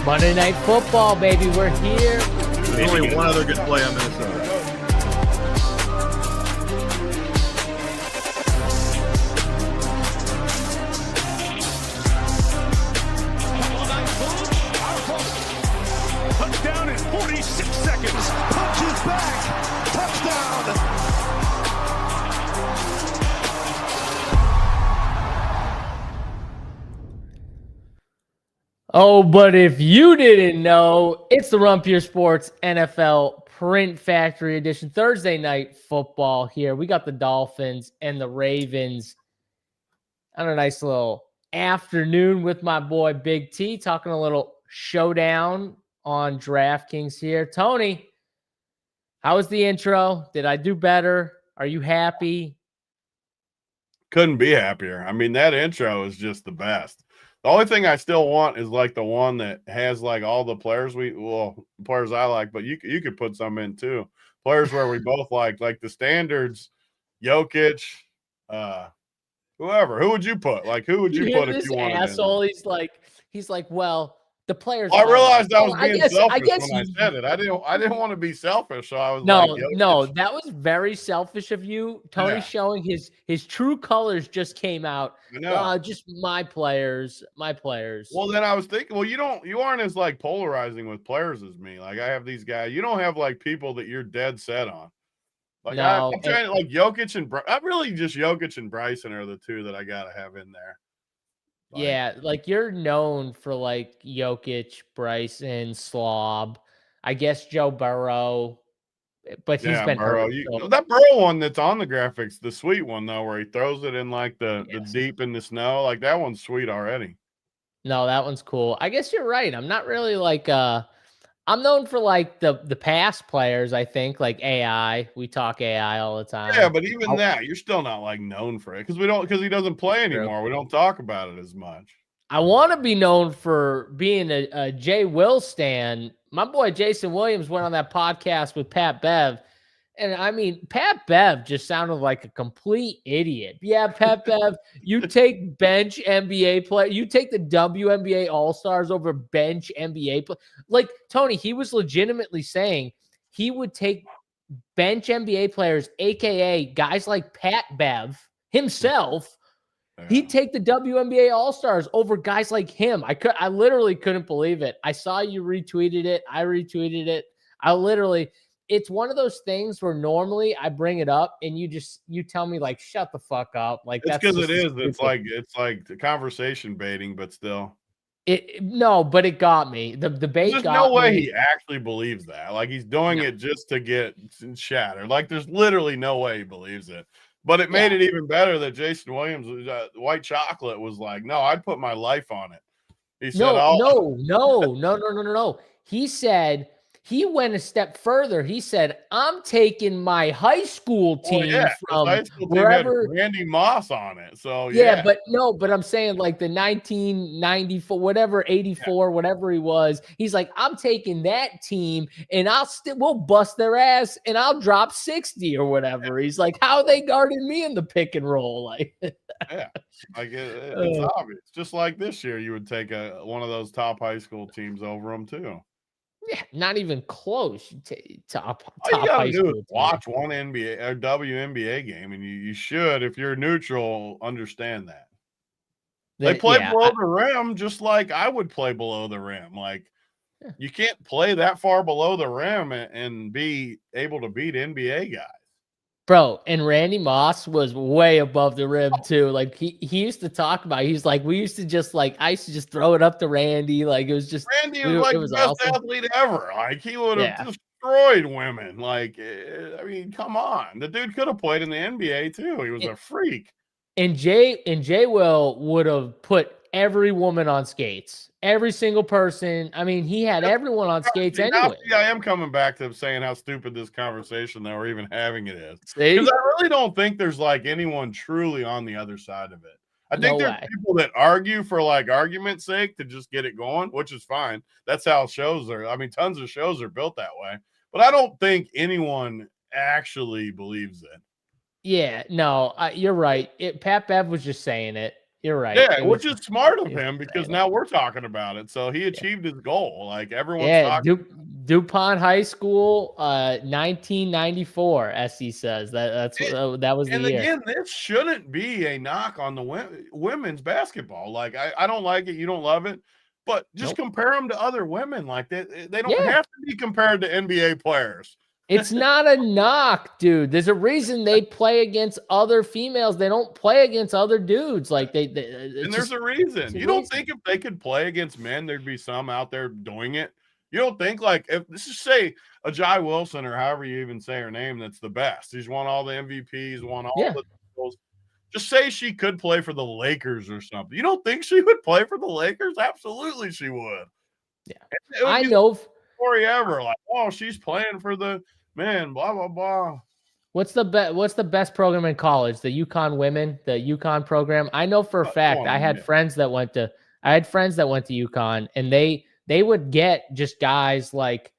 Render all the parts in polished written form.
Monday Night Football, baby. We're here. There's only one other good play on Minnesota. Touchdown in 46 seconds. Punches back. Touchdown. Oh, but if you didn't know, it's the Run Pure Sports NFL Print Factory Edition. Thursday Night Football here. We got the Dolphins and the Ravens on a nice little afternoon with my boy Big T, talking a little showdown on DraftKings here. Tony, how was the intro? Did I do better? Are you happy? Couldn't be happier. I mean, that intro is just the best. The only thing I still want is like the one that has like all the players players I like, but you could put some in too. Players where we both like the standards, Jokic, whoever. Who would you put? Like, who would you put if you wanted? Asshole. He's like, well, the players. Well, I realized I was being selfish when I said it. I didn't want to be selfish, so I was no, that was very selfish of you. Tony showing his true colors just came out. I know. Just my players. Well, then I was thinking, well, you aren't as like polarizing with players as me. Like I have these guys. You don't have like people that you're dead set on. Like no, I'm trying like Jokic and I'm really just Jokic and Bryson are the two that I gotta have in there. Yeah, like you're known for like Jokic, Bryson, Slob, I guess Joe Burrow, but he's been Burrow. hurt. That Burrow one that's on the graphics, the sweet one though, where he throws it in like the deep in the snow, like that one's sweet already. No, that one's cool. I guess you're right. I'm not really like I'm known for like the past players, I think, like AI. We talk AI all the time. Yeah, but even that, you're still not like known for it because he doesn't play anymore. We don't talk about it as much. I want to be known for being a Jay Will stan. My boy Jason Williams went on that podcast with Pat Bev. And I mean, Pat Bev just sounded like a complete idiot. Yeah, Pat Bev, you take bench NBA play. You take the WNBA All-Stars over bench NBA play. Like, Tony, he was legitimately saying he would take bench NBA players, a.k.a. guys like Pat Bev himself. Yeah. He'd take the WNBA All-Stars over guys like him. I literally couldn't believe it. I saw you retweeted it. I retweeted it. It's one of those things where normally I bring it up and you tell me like, shut the fuck up. Like it's because it is. It's like the conversation baiting, but still. But it got me. The debate. There's no way he actually believes that. Like he's doing it just to get shattered. Like there's literally no way he believes it. But it made it even better that Jason Williams, White Chocolate, was like, no, I'd put my life on it. He said, no. He said. He went a step further. He said, I'm taking my high school team from high school wherever. Team had Randy Moss on it. So, but I'm saying like the 1994, whatever, 84, whatever he was. He's like, I'm taking that team and we'll bust their ass and I'll drop 60 or whatever. He's like, how are they guarding me in the pick and roll? Like, it's obvious. Just like this year, you would take one of those top high school teams over them too. Yeah, not even close. Top all you high gotta do school is watch one NBA or WNBA game, and you should, if you're neutral, understand that. They play below the rim just like I would play below the rim. Like you can't play that far below the rim and be able to beat NBA guys. Bro, and Randy Moss was way above the rim too. Like he used to talk about, he's like, we used to just like, I used to just throw it up to Randy. Like it was just Randy was like the best athlete ever. Like he would have destroyed women. Like, I mean, come on. The dude could have played in the NBA too. He was a freak. And Jay Will would have put every woman on skates. Every single person. I mean, he had everyone on skates anyway. I am coming back to saying how stupid this conversation that we're even having it is. Because I really don't think there's like anyone truly on the other side of it. I think there's people that argue for like argument's sake to just get it going, which is fine. That's how shows are. I mean, tons of shows are built that way. But I don't think anyone actually believes it. Yeah, no, you're right. Pat Bev was just saying it. You're right. Yeah, which is smart of him because now we're talking about it. So he achieved his goal. Like everyone's talking. DuPont High School, 1994. SC says that was the year. And again, this shouldn't be a knock on the women's basketball. Like I don't like it. You don't love it. But just compare them to other women. Like they don't have to be compared to NBA players. It's not a knock, dude. There's a reason they play against other females. They don't play against other dudes. Like there's a reason. You don't think if they could play against men, there'd be some out there doing it? You don't think like if let's just say Ajay Wilson or however you even say her name, that's the best. She's won all the MVPs, won all the titles. Just say she could play for the Lakers or something. You don't think she would play for the Lakers? Absolutely, she would. Yeah, I know. Story ever like, oh, she's playing for the men. Blah blah blah. What's the best program in college? The UConn women, the UConn program. I know for a fact. I had friends that went to UConn, and they would get just guys like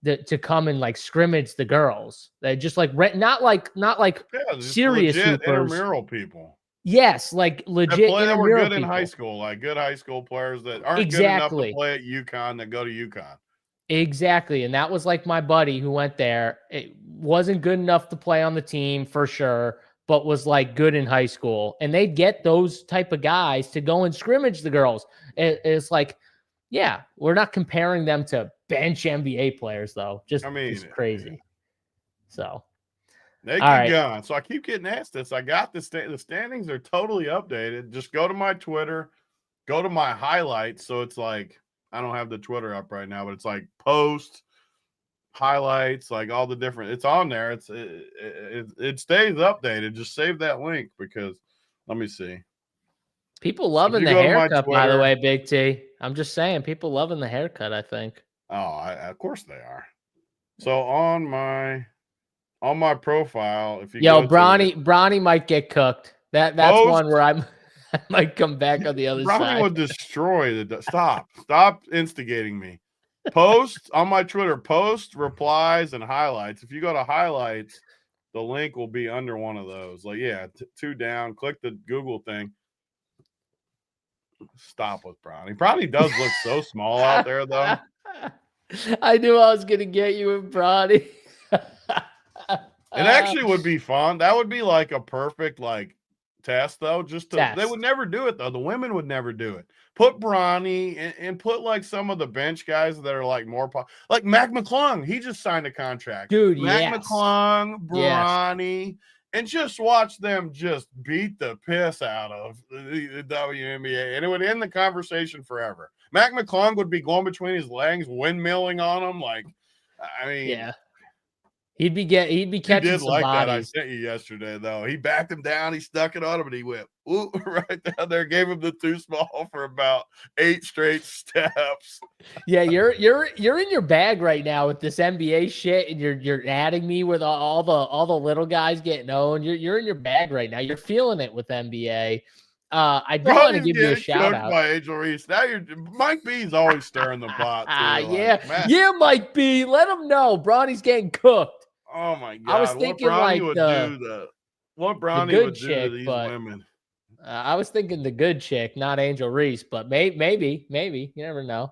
to come and like scrimmage the girls. They just like not like serious intramural people. Yes, like legit. That were good in high school, like good high school players that aren't good enough to play at UConn that go to UConn. Exactly. And that was like my buddy who went there. It wasn't good enough to play on the team for sure, but was like good in high school. And they'd get those type of guys to go and scrimmage the girls. It's like, yeah, we're not comparing them to bench NBA players though. It's crazy. So they keep going. So I keep getting asked this. I got the standings are totally updated. Just go to my Twitter, go to my highlights. So it's like, I don't have the Twitter up right now, but it's like post highlights, like all the different. It's on there. It stays updated. Just save that link because let me see. People loving the haircut, by the way, Big T. I'm just saying, people loving the haircut. I think. Oh, of course they are. So on my profile, if you Bronny might get cooked. That's one where I might come back on the other side. Bronny would destroy the stop instigating me. Post on my Twitter, post replies and highlights. If you go to highlights, the link will be under one of those. Like, yeah, two down, click the Google thing. Stop with Bronny. Bronny does look so small out there, though. I knew I was gonna get you with Bronny. It actually would be fun. That would be like a perfect test though. They would never do it though. The women would never do it. Put Bronny and put like some of the bench guys that are like more like Mac McClung. He just signed a contract. Dude, Mac McClung, Bronny, and just watch them just beat the piss out of the WNBA, and it would end the conversation forever. Mac McClung would be going between his legs, windmilling on them. Like, I mean, yeah. He'd be catching did some like bodies. That I sent you yesterday, though. He backed him down. He stuck it on him, and he went ooh, right down there. Gave him the too small for about 8 straight steps. Yeah, you're in your bag right now with this NBA shit, and you're adding me with all the little guys getting owned. You're in your bag right now. You're feeling it with NBA. I do want to give you a shout out. By Angel Reese. Now Mike B's always stirring the pot. Yeah, Mike B. Let him know Bronny's getting cooked. Oh my God! I was thinking what Bronny would do to these women. I was thinking the good chick, not Angel Reese, but maybe. You never know.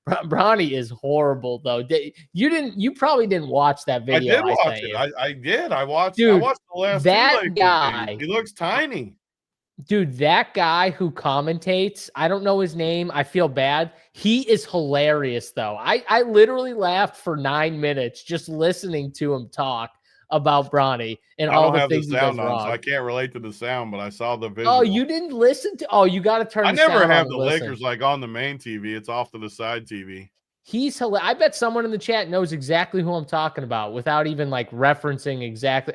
Bronny is horrible though. You probably didn't watch that video. I did watch it. I did. I watched. Dude, I watched the last. That guy. Games. He looks tiny. Dude, that guy who commentates, I don't know his name. I feel bad. He is hilarious, though. I literally laughed for 9 minutes just listening to him talk about Bronny and all the things he does wrong. So I can't relate to the sound, but I saw the video. Oh, you didn't listen to? Oh, you got to turn. I never have the Lakers on the main TV. It's off to the side TV. He's hilarious. I bet someone in the chat knows exactly who I'm talking about without even referencing exactly.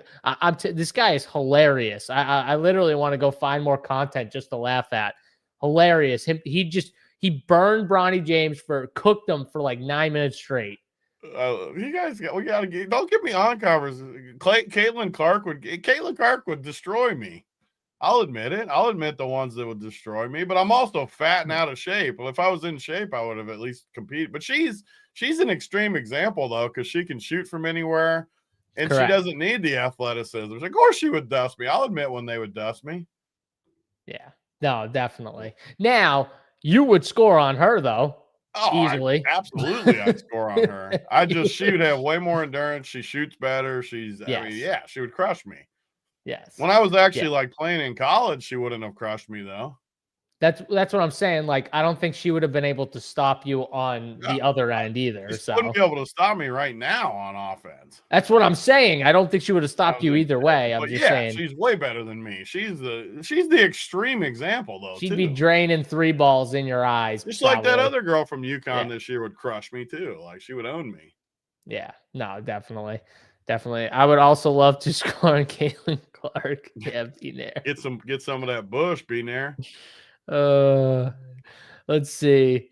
This guy is hilarious. I literally want to go find more content just to laugh at. Hilarious. He burned Bronny James cooked him for 9 minutes straight. You guys, we gotta don't get me on covers. Caitlyn Clark would destroy me. I'll admit it. I'll admit the ones that would destroy me, but I'm also fat and out of shape. Well, if I was in shape, I would have at least competed. But she's an extreme example, though, because she can shoot from anywhere, and Correct. She doesn't need the athleticism. Of course she would dust me. I'll admit when they would dust me. Yeah. No, definitely. Now, you would score on her, though. Oh, easily. Absolutely, I'd score on her. She would have way more endurance. She shoots better. Yes. I mean, yeah, she would crush me. Yes. When I was actually like playing in college, she wouldn't have crushed me though. That's what I'm saying. Like, I don't think she would have been able to stop you on the other end either. She wouldn't be able to stop me right now on offense. That's what I'm saying. I don't think she would have stopped you either way. I'm just saying. She's way better than me. She's the extreme example though. She'd be draining 3 balls in your eyes. Just like that other girl from UConn this year would crush me too. Like she would own me. Yeah, no, definitely. Definitely. I would also love to score on Caitlyn Clark. Yeah, be there. Get some of that bush, be there. Let's see.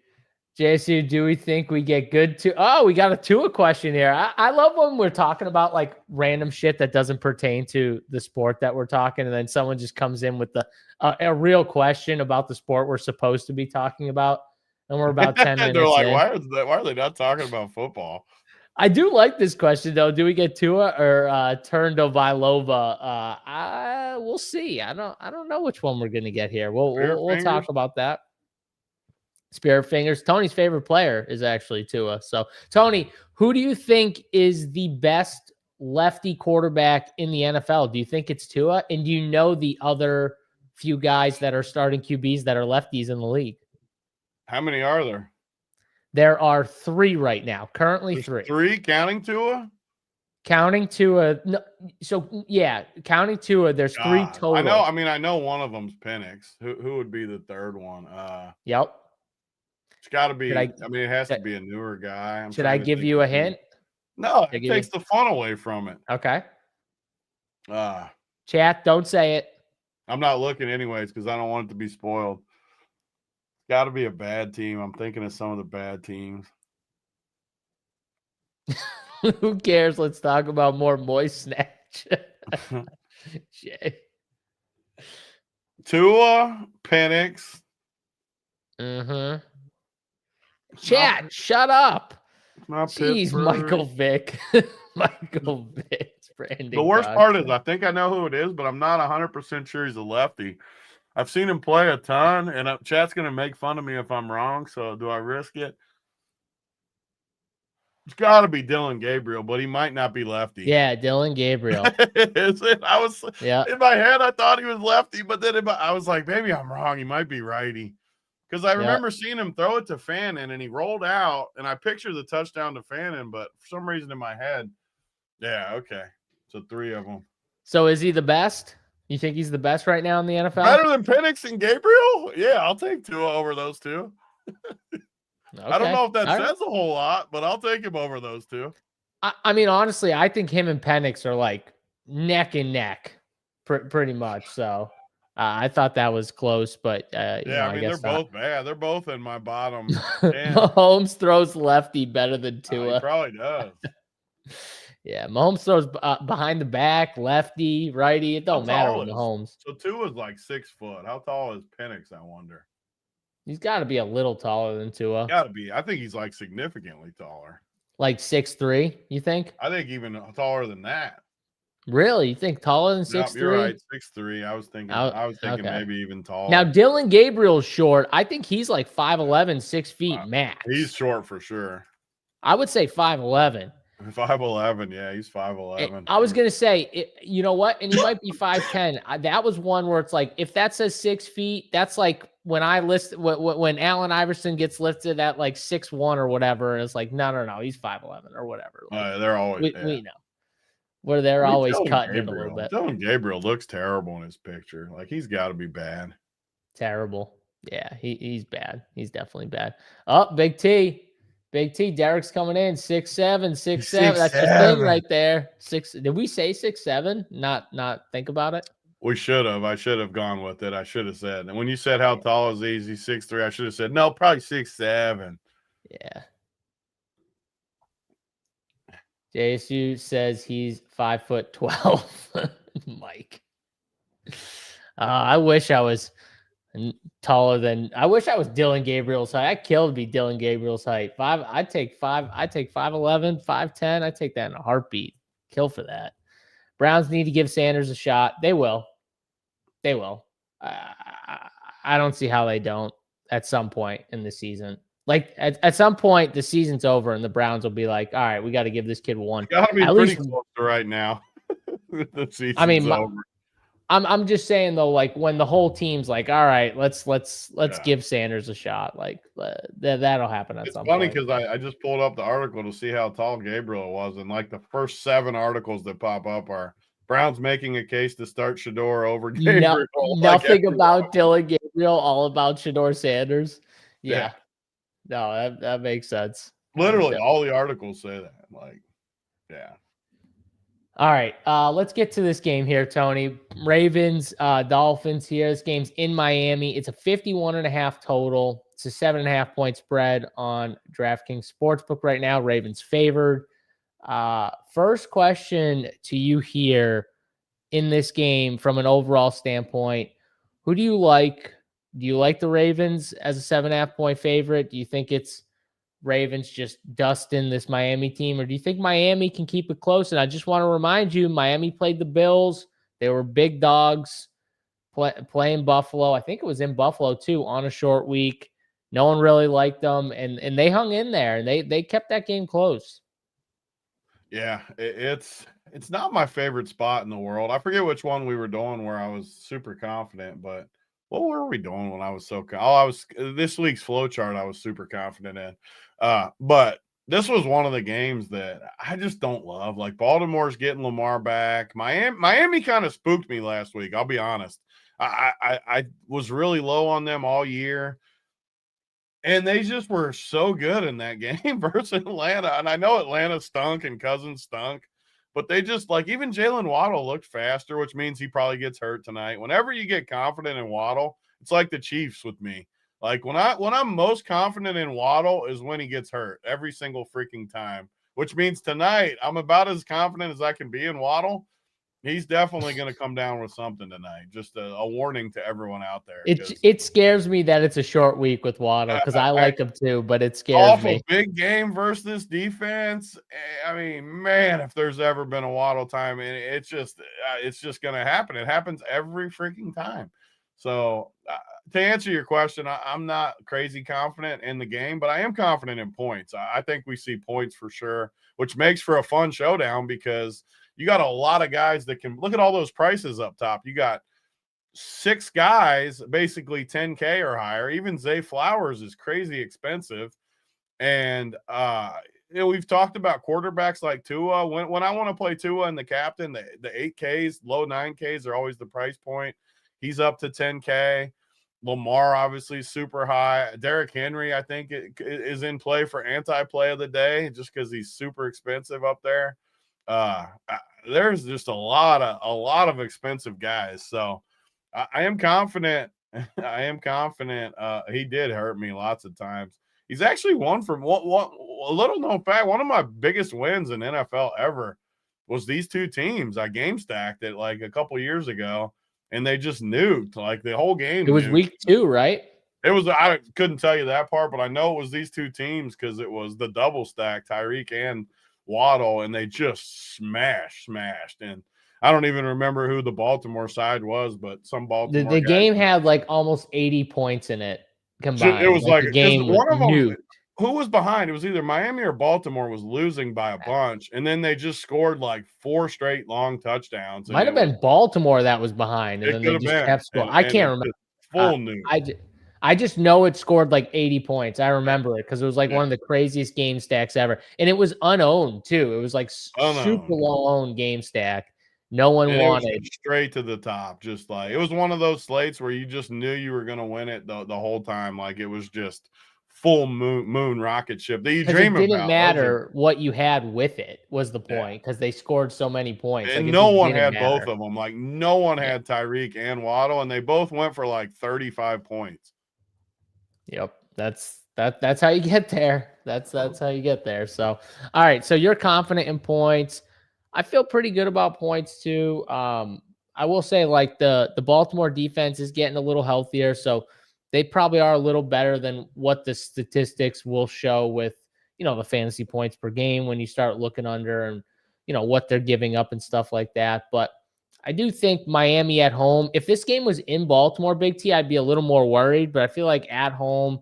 JSU, do we think we get good to? Oh, we got a Tua question here. I love when we're talking about like random shit that doesn't pertain to the sport that we're talking, and then someone just comes in with a real question about the sport we're supposed to be talking about, and we're about 10 minutes. They're like, why are they not talking about football? I do like this question though. Do we get Tua or Turndovilova? We'll see. I don't know which one we're gonna get here. We'll talk about that. Spirit fingers. Tony's favorite player is actually Tua. So Tony, who do you think is the best lefty quarterback in the NFL? Do you think it's Tua? And do you know the other few guys that are starting QBs that are lefties in the league? How many are there? There are 3 right now. Currently There's 3. 3 counting Tua? Counting Tua. No, so yeah, counting Tua, there's 3 total. I know one of them's Penix. Who would be the third one? Yep. It's got to be. It has to be a newer guy. Should I give you a hint? No, it takes the fun away from it. Okay. Chat, don't say it. I'm not looking anyways because I don't want it to be spoiled. Got to be a bad team. I'm thinking of some of the bad teams. Who cares? Let's talk about more moist snatch. Jay. Tua, Penix. Mm-hmm. Chat, shut up. Jeez, Pittsburgh. Michael Vick. Michael Vick. The worst part is I think I know who it is, but I'm not 100% sure he's a lefty. I've seen him play a ton, and chat's going to make fun of me if I'm wrong, so do I risk it? It's got to be Dylan Gabriel, but he might not be lefty. Yeah, Dylan Gabriel. Is it? In my head, I thought he was lefty, but then I was like, maybe I'm wrong. He might be righty. Because I remember seeing him throw it to Fannin, and he rolled out, and I pictured the touchdown to Fannin, but for some reason in my head, okay. So 3 of them. So is he the best? You think he's the best right now in the NFL? Better than Penix and Gabriel? Yeah, I'll take Tua over those 2. I don't know if that says a whole lot, but I'll take him over those 2. I mean, honestly, I think him and Penix are like neck and neck pretty much. So I thought that was close, but I mean, they're both bad. They're both in my bottom 10. Mahomes throws lefty better than Tua. He probably does. Yeah, Mahomes throws behind the back, lefty, righty. It don't matter with Mahomes. So Tua's like 6 foot. How tall is Penix, I wonder? He's got to be a little taller than Tua. Got to be. I think he's like significantly taller. Like 6'3", you think? I think even taller than that. Really? You think taller than 6'3"? You're right, 6'3". I was thinking maybe even taller. Now, Dylan Gabriel's short. I think he's like 5'11", 6 feet max. He's short for sure. I would say 5'11". 5'11", yeah, he's 5'11". I was gonna say, you know what? And he might be 5'10". That was one where it's like, if that says 6 feet, that's like when when Allen Iverson gets lifted at like 6'1" or whatever, and it's like, no, he's 5'11" or whatever. Like, they're always we know where they're always cutting it a little bit. Dylan Gabriel looks terrible in his picture. Like he's got to be bad. Terrible. Yeah, he's bad. He's definitely bad. Oh, Big T. Big T, Derek's coming in 6'7", 6'7". That's the thing right there. 6. Did we say 6'7"? Not think about it. We should have. I should have gone with it. I should have said. And when you said how tall is he? He's 6'3". I should have said no, probably 6'7". Yeah. JSU says he's 5'12". Mike. I wish I was taller than. I wish I was Dylan Gabriel's height. I'd kill to be Dylan Gabriel's height. I'd take 5'11", 5'10". I'd take that in a heartbeat. Kill for that. Browns need to give Sanders a shot. They will. I don't see how they don't at some point in the season. Like at some point, the season's over and the Browns will be like, all right, we got to give this kid one. Got to be at pretty least, close to right now. The season's I mean, over. I'm just saying though, like when the whole team's like, all right, let's give Sanders a shot. Like that'll happen at some point. It's funny because I just pulled up the article to see how tall Gabriel was, and like the first 7 articles that pop up are Browns making a case to start Shedeur over Gabriel. Nothing about Dylan Gabriel, all about Shedeur Sanders. Yeah. No, that makes sense. Literally, all the articles say that. Like, yeah. All right, let's get to this game here, Tony. Ravens, Dolphins here. This game's in Miami. It's a 51.5 total. It's a 7.5 point spread on DraftKings Sportsbook right now. Ravens favored. First question to you here in this game from an overall standpoint. Who do you like? Do you like the Ravens as a 7.5 point favorite? Do you think it's Ravens just dusting this Miami team, or do you think Miami can keep it close? And I just want to remind you, Miami played the Bills. They were big dogs playing Buffalo. I think it was in Buffalo too on a short week. No one really liked them, and they hung in there, and they kept that game close. Yeah, it's not my favorite spot in the world. I forget which one we were doing where I was super confident, but what were we doing when I was so this week's Flowchart I was super confident in. But this was one of the games that I just don't love. Like Baltimore's getting Lamar back. Miami kind of spooked me last week, I'll be honest. I was really low on them all year. And they just were so good in that game versus Atlanta. And I know Atlanta stunk and Cousins stunk, but they just like even Jalen Waddle looked faster, which means he probably gets hurt tonight. Whenever you get confident in Waddle, it's like the Chiefs with me. Like when I'm most confident in Waddle is when he gets hurt every single freaking time, which means tonight I'm about as confident as I can be in Waddle. He's definitely going to come down with something tonight. Just a warning to everyone out there. It scares me that it's a short week with Waddle because I like him too, but it scares me. Big game versus this defense. I mean, man, if there's ever been a Waddle time, and it's just going to happen. It happens every freaking time. So to answer your question, I'm not crazy confident in the game, but I am confident in points. I think we see points for sure, which makes for a fun showdown because you got a lot of guys that can look at all those prices up top. You got 6 guys, basically 10K or higher. Even Zay Flowers is crazy expensive. And, we've talked about quarterbacks like Tua. When I want to play Tua and the captain, the 8Ks, low 9Ks are always the price point. He's up to 10K. Lamar, obviously, super high. Derrick Henry, I think, is in play for anti-play of the day just because he's super expensive up there. There's just a lot of expensive guys. So I am confident. I am confident. He did hurt me lots of times. He's actually won from what a little known fact. One of my biggest wins in NFL ever was these 2 teams. I game stacked it like a couple years ago, and they just nuked like the whole game. It was week 2, right? It was. I couldn't tell you that part, but I know it was these 2 teams because it was the double stack, Tyreek and Waddle, and they just smashed. And I don't even remember who the Baltimore side was, but some Baltimore. The game had like almost 80 points in it combined. It was like the game one of them. Nuked. Who was behind? It was either Miami or Baltimore was losing by a bunch, and then they just scored like 4 straight long touchdowns. Might have been Baltimore that was behind, and then they just kept scoring. I can't remember. Full nuke. I just know it scored like 80 points. I remember it because it was like one of the craziest game stacks ever. And it was unowned too. It was like super low-owned game stack. No one wanted. It was straight to the top. Just like it was one of those slates where you just knew you were going to win it the whole time. Like it was just full moon rocket ship that you dream about. It didn't matter what you had with it was the point because they scored so many points. And like, no one had both of them. Like no one had Tyreek and Waddle, and they both went for like 35 points. Yep, that's how you get there. That's how you get there. So, all right. So you're confident in points. I feel pretty good about points too. I will say like the Baltimore defense is getting a little healthier, so they probably are a little better than what the statistics will show with the fantasy points per game when you start looking under and what they're giving up and stuff like that. But I do think Miami at home, if this game was in Baltimore, Big T, I'd be a little more worried, but I feel like at home,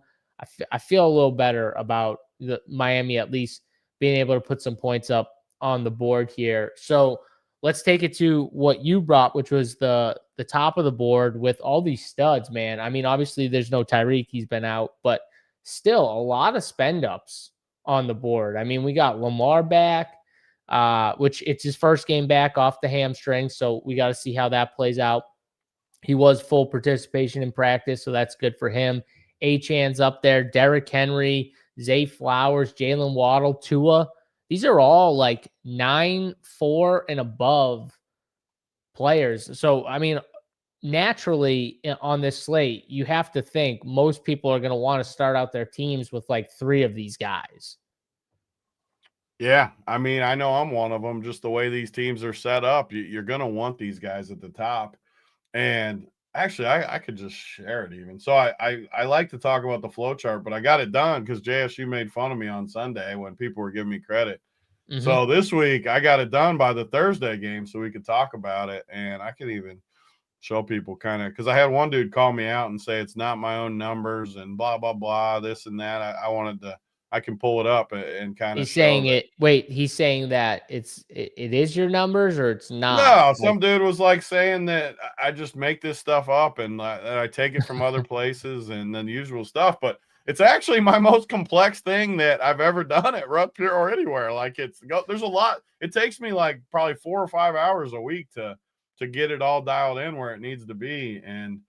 I feel a little better about the Miami at least being able to put some points up on the board here. So let's take it to what you brought, which was the top of the board with all these studs, man. I mean, obviously there's no Tyreek, he's been out, but still a lot of spend ups on the board. I mean, we got Lamar back, which it's his first game back off the hamstring. So we got to see how that plays out. He was full participation in practice, so that's good for him. Achane's up there. Derrick Henry, Zay Flowers, Jalen Waddle, Tua. These are all like 9-4 and above players. So, I mean, naturally on this slate, you have to think most people are going to want to start out their teams with like 3 of these guys. Yeah, I mean, I know I'm one of them. Just the way these teams are set up, you're going to want these guys at the top. And actually, I could just share it even. So I like to talk about the flow chart, but I got it done because JSU made fun of me on Sunday when people were giving me credit. Mm-hmm. So this week I got it done by the Thursday game so we could talk about it. And I could even show people kind of, because I had one dude call me out and say it's not my own numbers and blah, blah, blah, this and that. I wanted to, I can pull it up and kind of. He's saying that. Wait, he's saying that it is your numbers or it's not? No, some dude was like saying that I just make this stuff up and I take it from other places and then the usual stuff. But it's actually my most complex thing that I've ever done at Rutgers or anywhere. Like there's a lot. It takes me like probably 4 or 5 hours a week to get it all dialed in where it needs to be. And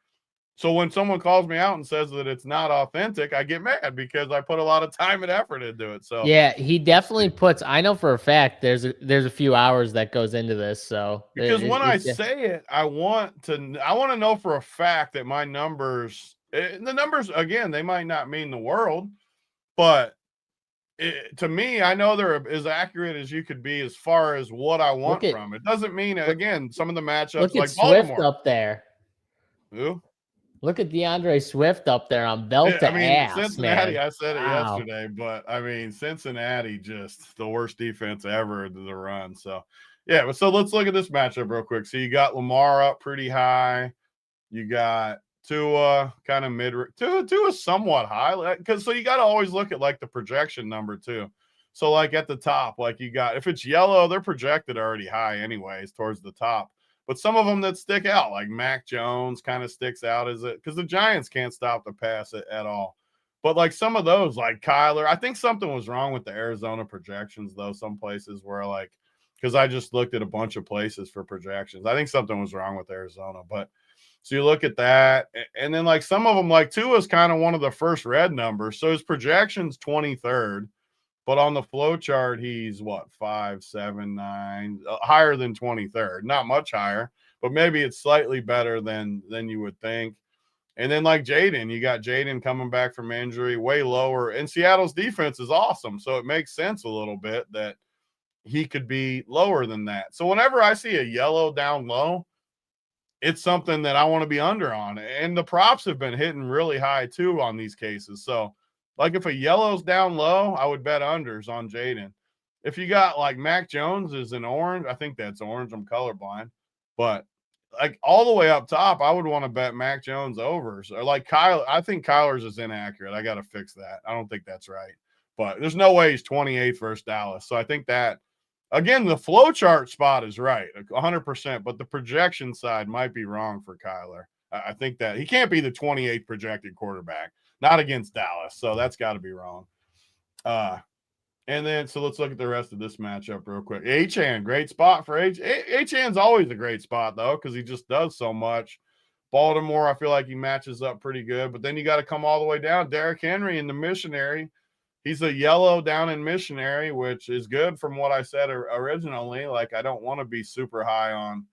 so when someone calls me out and says that it's not authentic, I get mad because I put a lot of time and effort into it. So yeah, he definitely puts. I know for a fact there's a few hours that goes into this. So because when I say it, I want to know for a fact that my numbers, the numbers again, they might not mean the world, but to me, I know they're as accurate as you could be as far as what I want from it. Doesn't mean again some of the matchups look like at Swift Baltimore up there. Who? Look at DeAndre Swift up there on belt to ass, Cincinnati, man. I said it yesterday, but I mean, Cincinnati just the worst defense ever to the run. So, yeah, but so let's look at this matchup real quick. So you got Lamar up pretty high. You got Tua kind of mid. Tua somewhat high because so you got to always look at like the projection number too. So like at the top, like you got if it's yellow, they're projected already high anyways towards the top. But some of them that stick out, like Mac Jones kind of sticks out as it because the Giants can't stop the pass at all. But like some of those, like Kyler, I think something was wrong with the Arizona projections, though. Some places where like, because I just looked at a bunch of places for projections. I think something was wrong with Arizona. But so you look at that, and then like some of them, like Tua is kind of one of the first red numbers. So his projection's 23rd. But on the flow chart, he's what, 5, 7, 9, higher than 23rd. Not much higher, but maybe it's slightly better than you would think. And then like Jaden, you got Jaden coming back from injury, way lower. And Seattle's defense is awesome, so it makes sense a little bit that he could be lower than that. So whenever I see a yellow down low, it's something that I want to be under on. And the props have been hitting really high too on these cases. So like if a yellow's down low, I would bet unders on Jaden. If you got like Mac Jones is an orange, I think that's orange. I'm colorblind. But like all the way up top, I would want to bet Mac Jones overs. Or like Kyler, I think Kyler's is inaccurate. I got to fix that. I don't think that's right. But there's no way he's 28th versus Dallas. So I think that, again, the flow chart spot is right, 100%. But the projection side might be wrong for Kyler. I think that he can't be the 28th projected quarterback. Not against Dallas, so that's got to be wrong. And then, so let's look at the rest of this matchup real quick. Achane, great spot for Achane's always a great spot, though, because he just does so much. Baltimore, I feel like he matches up pretty good. But then you got to come all the way down. Derrick Henry in the missionary. He's a yellow down in missionary, which is good from what I said originally. Like, I don't want to be super high on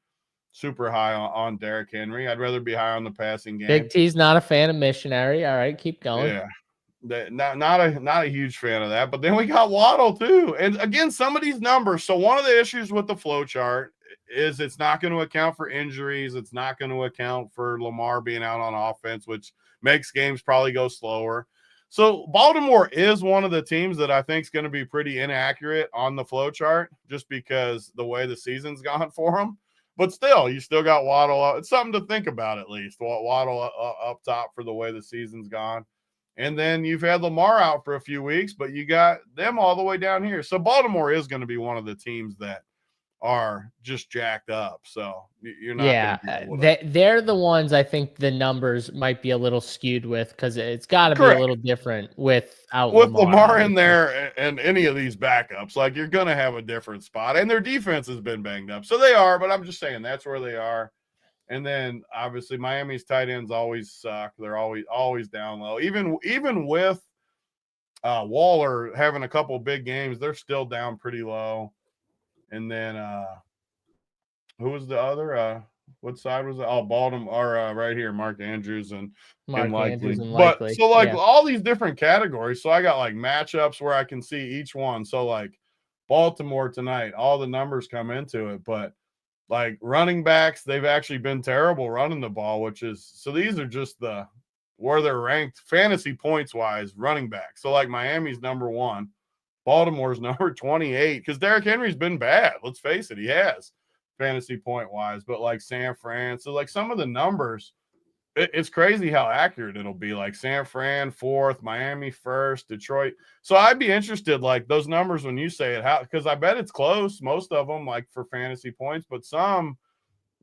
Derrick Henry. I'd rather be high on the passing game. Big T's not a fan of missionary. All right, keep going. Yeah, not a huge fan of that. But then we got Waddle too, and again, some of these numbers. So one of the issues with the flow chart is it's not going to account for injuries. It's not going to account for Lamar being out on offense, which makes games probably go slower. So Baltimore is one of the teams that I think is going to be pretty inaccurate on the flow chart, just because the way the season's gone for them. But still, you still got Waddle. It's something to think about at least. Waddle up top for the way the season's gone. And then you've had Lamar out for a few weeks, but you got them all the way down here. So Baltimore is going to be one of the teams that are just jacked up. So you're not. They're the ones I think the numbers might be a little skewed with, because it's got to be a little different with Lamar in there and any of these backups. Like, you're going to have a different spot, and their defense has been banged up. So they are, but I'm just saying that's where they are. And then obviously Miami's tight ends always suck. They're always down low. Even with Waller having a couple big games, they're still down pretty low. And then who was the other? What side was it? Oh, Baltimore, right here, Mark Andrews and Likely. But so all these different categories. So I got like matchups where I can see each one. So like Baltimore tonight, all the numbers come into it, but like running backs, they've actually been terrible running the ball, which is, so these are just where they're ranked fantasy points wise, running back. So like Miami's number 1, Baltimore's number 28, because Derrick Henry's been bad. Let's face it, he has fantasy point wise, but like San Fran. So like some of the numbers, it's crazy how accurate it'll be. Like San Fran 4th, Miami 1st, Detroit. So I'd be interested, like those numbers when you say it, how, because I bet it's close, most of them, like for fantasy points, but some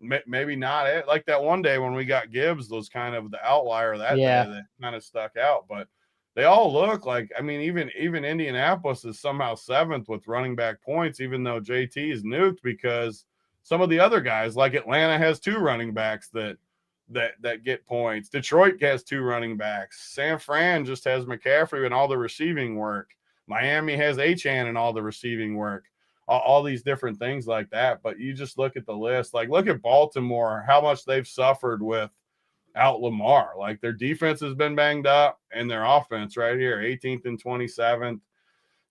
maybe not. Like that one day when we got Gibbs was kind of the outlier that day that kind of stuck out. But they all look like, I mean, even Indianapolis is somehow 7th with running back points, even though JT is nuked, because some of the other guys, like Atlanta has 2 running backs that get points. Detroit has 2 running backs. San Fran just has McCaffrey and all the receiving work. Miami has Achane and all the receiving work. All these different things like that. But you just look at the list. Like, look at Baltimore, how much they've suffered without Lamar. Like, their defense has been banged up, and their offense right here, 18th and 27th.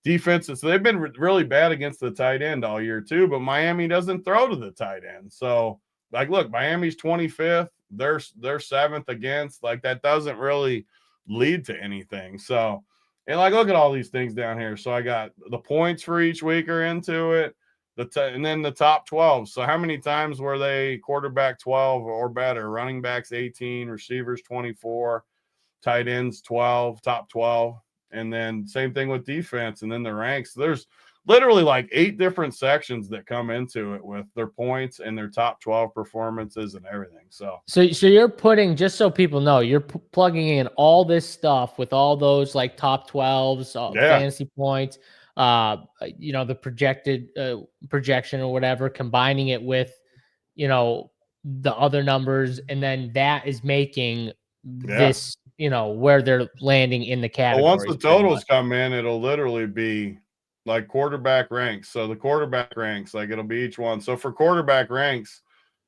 Defenses, so they've been really bad against the tight end all year too, but Miami doesn't throw to the tight end. So, like, look, Miami's 25th. They're 7th against. Like, that doesn't really lead to anything. So, and like, look at all these things down here. So I got the points for each week are into it, and then the top 12. So how many times were they quarterback 12 or better? Running backs 18, receivers 24, tight ends 12, top 12. And then same thing with defense, and then the ranks. There's literally like 8 different sections that come into it with their points and their top 12 performances and everything. So you're putting, just so people know, you're plugging in all this stuff with all those like top 12s, fantasy points, the projected projection or whatever, combining it with, the other numbers, and then that is making this, where they're landing in the category. Once the totals come in, it'll literally be like quarterback ranks. So the quarterback ranks, like it'll be each one. So for quarterback ranks,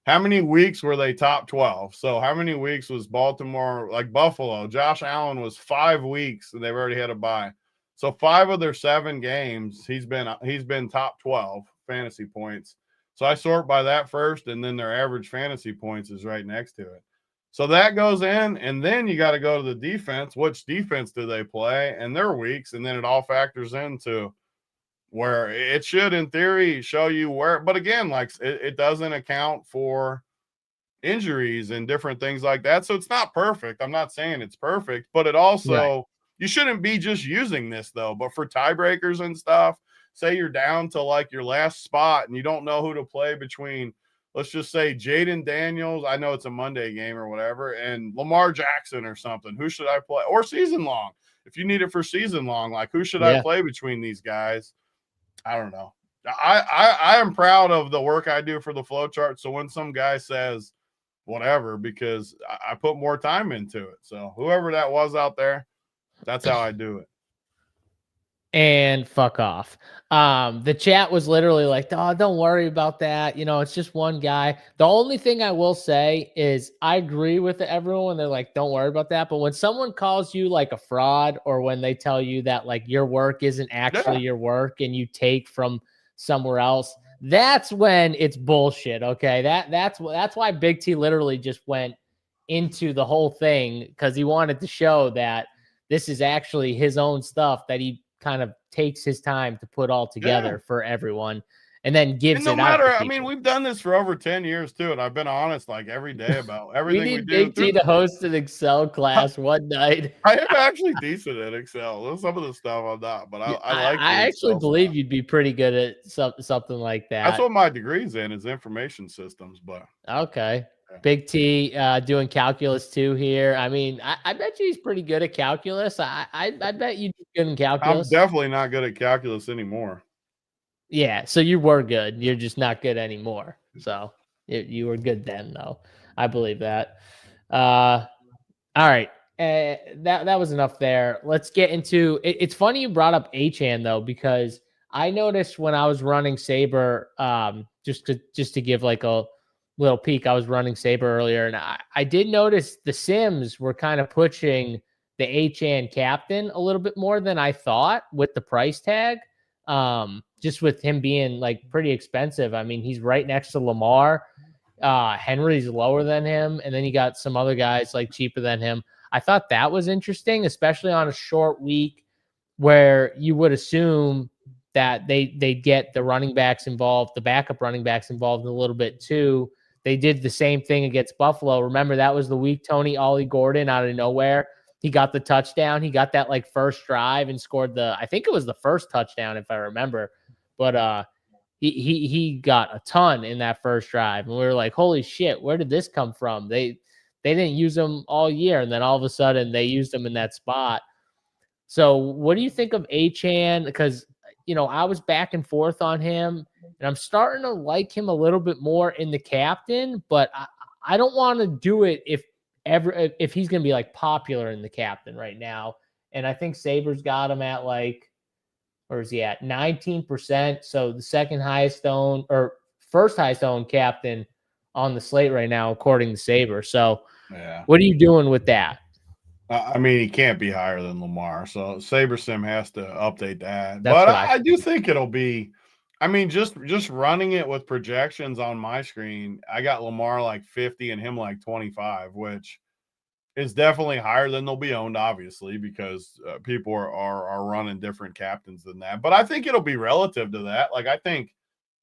how many weeks were they top 12? So how many weeks was Baltimore, like Buffalo? Josh Allen was 5 weeks, and they've already had a bye. So 5 of their 7 games, he's been top 12 fantasy points. So I sort by that first, and then their average fantasy points is right next to it. So that goes in, and then you got to go to the defense. Which defense do they play and their weeks? And then it all factors into where it should, in theory, show you where. But again, like it doesn't account for injuries and different things like that. So it's not perfect. I'm not saying it's perfect, but it also, you shouldn't be just using this, though. But for tiebreakers and stuff, say you're down to like your last spot and you don't know who to play between, let's just say Jaden Daniels, I know it's a Monday game or whatever, and Lamar Jackson or something. Who should I play? Or season long. If you need it for season long, like who should I play between these guys? I don't know. I am proud of the work I do for the Flowchart. So when some guy says whatever, because I put more time into it. So whoever that was out there, that's how I do it. And fuck off. The chat was literally like, oh, don't worry about that. It's just one guy. The only thing I will say is I agree with everyone. They're like, don't worry about that. But when someone calls you like a fraud, or when they tell you that like your work isn't actually your work and you take from somewhere else, that's when it's bullshit. Okay. That's why Big T literally just went into the whole thing, because he wanted to show that this is actually his own stuff that he kind of takes his time to put all together for everyone. and then gives no it matter, out. I mean, we've done this for over 10 years too, and I've been honest like every day about everything we need do. Big T to host an Excel class one night. I am actually decent at Excel. Some of the stuff I'm not, but I like the I actually Excel believe stuff. you'd be pretty good at something like that. That's what my degree's in, is information systems. But okay. yeah. Big T doing calculus too here. I mean, I bet you he's pretty good at calculus. I bet you'd be good in I'm calculus. definitely not good at calculus anymore. Yeah, so you were good. You're just not good anymore. So you were good then, though. I believe that. All right. That was enough there. Let's get into it. It's funny you brought up Achane though, because I noticed when I was running Saber, just to give like a little peek, I was running Saber earlier, and I did notice the Sims were kind of pushing the Achane captain a little bit more than I thought with the price tag. Just with him being like pretty expensive. I mean, he's right next to Lamar. Henry's lower than him, and then you got some other guys like cheaper than him. I thought that was interesting, especially on a short week where you would assume that they get the running backs involved, the backup running backs involved a little bit too. They did the same thing against Buffalo. Remember, that was the week Tony Ollie Gordon out of nowhere. He got the touchdown. He got that like first drive and scored I think it was the first touchdown if I remember. But he got a ton in that first drive, and we were like, holy shit, where did this come from? They didn't use him all year, and then all of a sudden they used him in that spot. So what do you think of Achane? Because, I was back and forth on him, and I'm starting to like him a little bit more in the captain, but I don't want to do it if he's going to be like popular in the captain right now. And I think Saber's got him at like, where is he at? 19%. So the second highest owned or first highest owned captain on the slate right now, according to Saber. So yeah, what are you doing with that? I mean, he can't be higher than Lamar. So SaberSim has to update that. That's But what I do think it'll be, I mean, just running it with projections on my screen, I got Lamar like 50 and him like 25, which is definitely higher than they'll be owned, obviously, because people are running different captains than that. But I think it'll be relative to that. Like, I think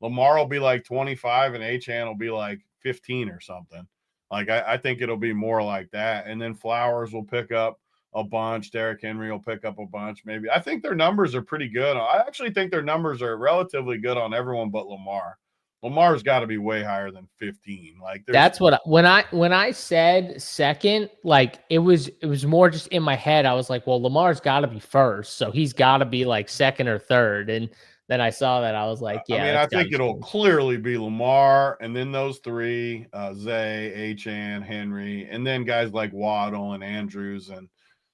Lamar will be like 25 and Achane will be like 15 or something. Like, I think it'll be more like that. And then Flowers will pick up a bunch. Derrick Henry will pick up a bunch, maybe. I think their numbers are pretty good. I actually think their numbers are relatively good on everyone but Lamar. Lamar's got to be way higher than 15. Like, that's what when I said second, like it was more just in my head. I was like, well, Lamar's got to be first, so he's got to be like second or third. And then I saw that, I was like, yeah. I mean, I think it'll clearly be Lamar, and then those three: Zay, Achane, Henry, and then guys like Waddle and Andrews and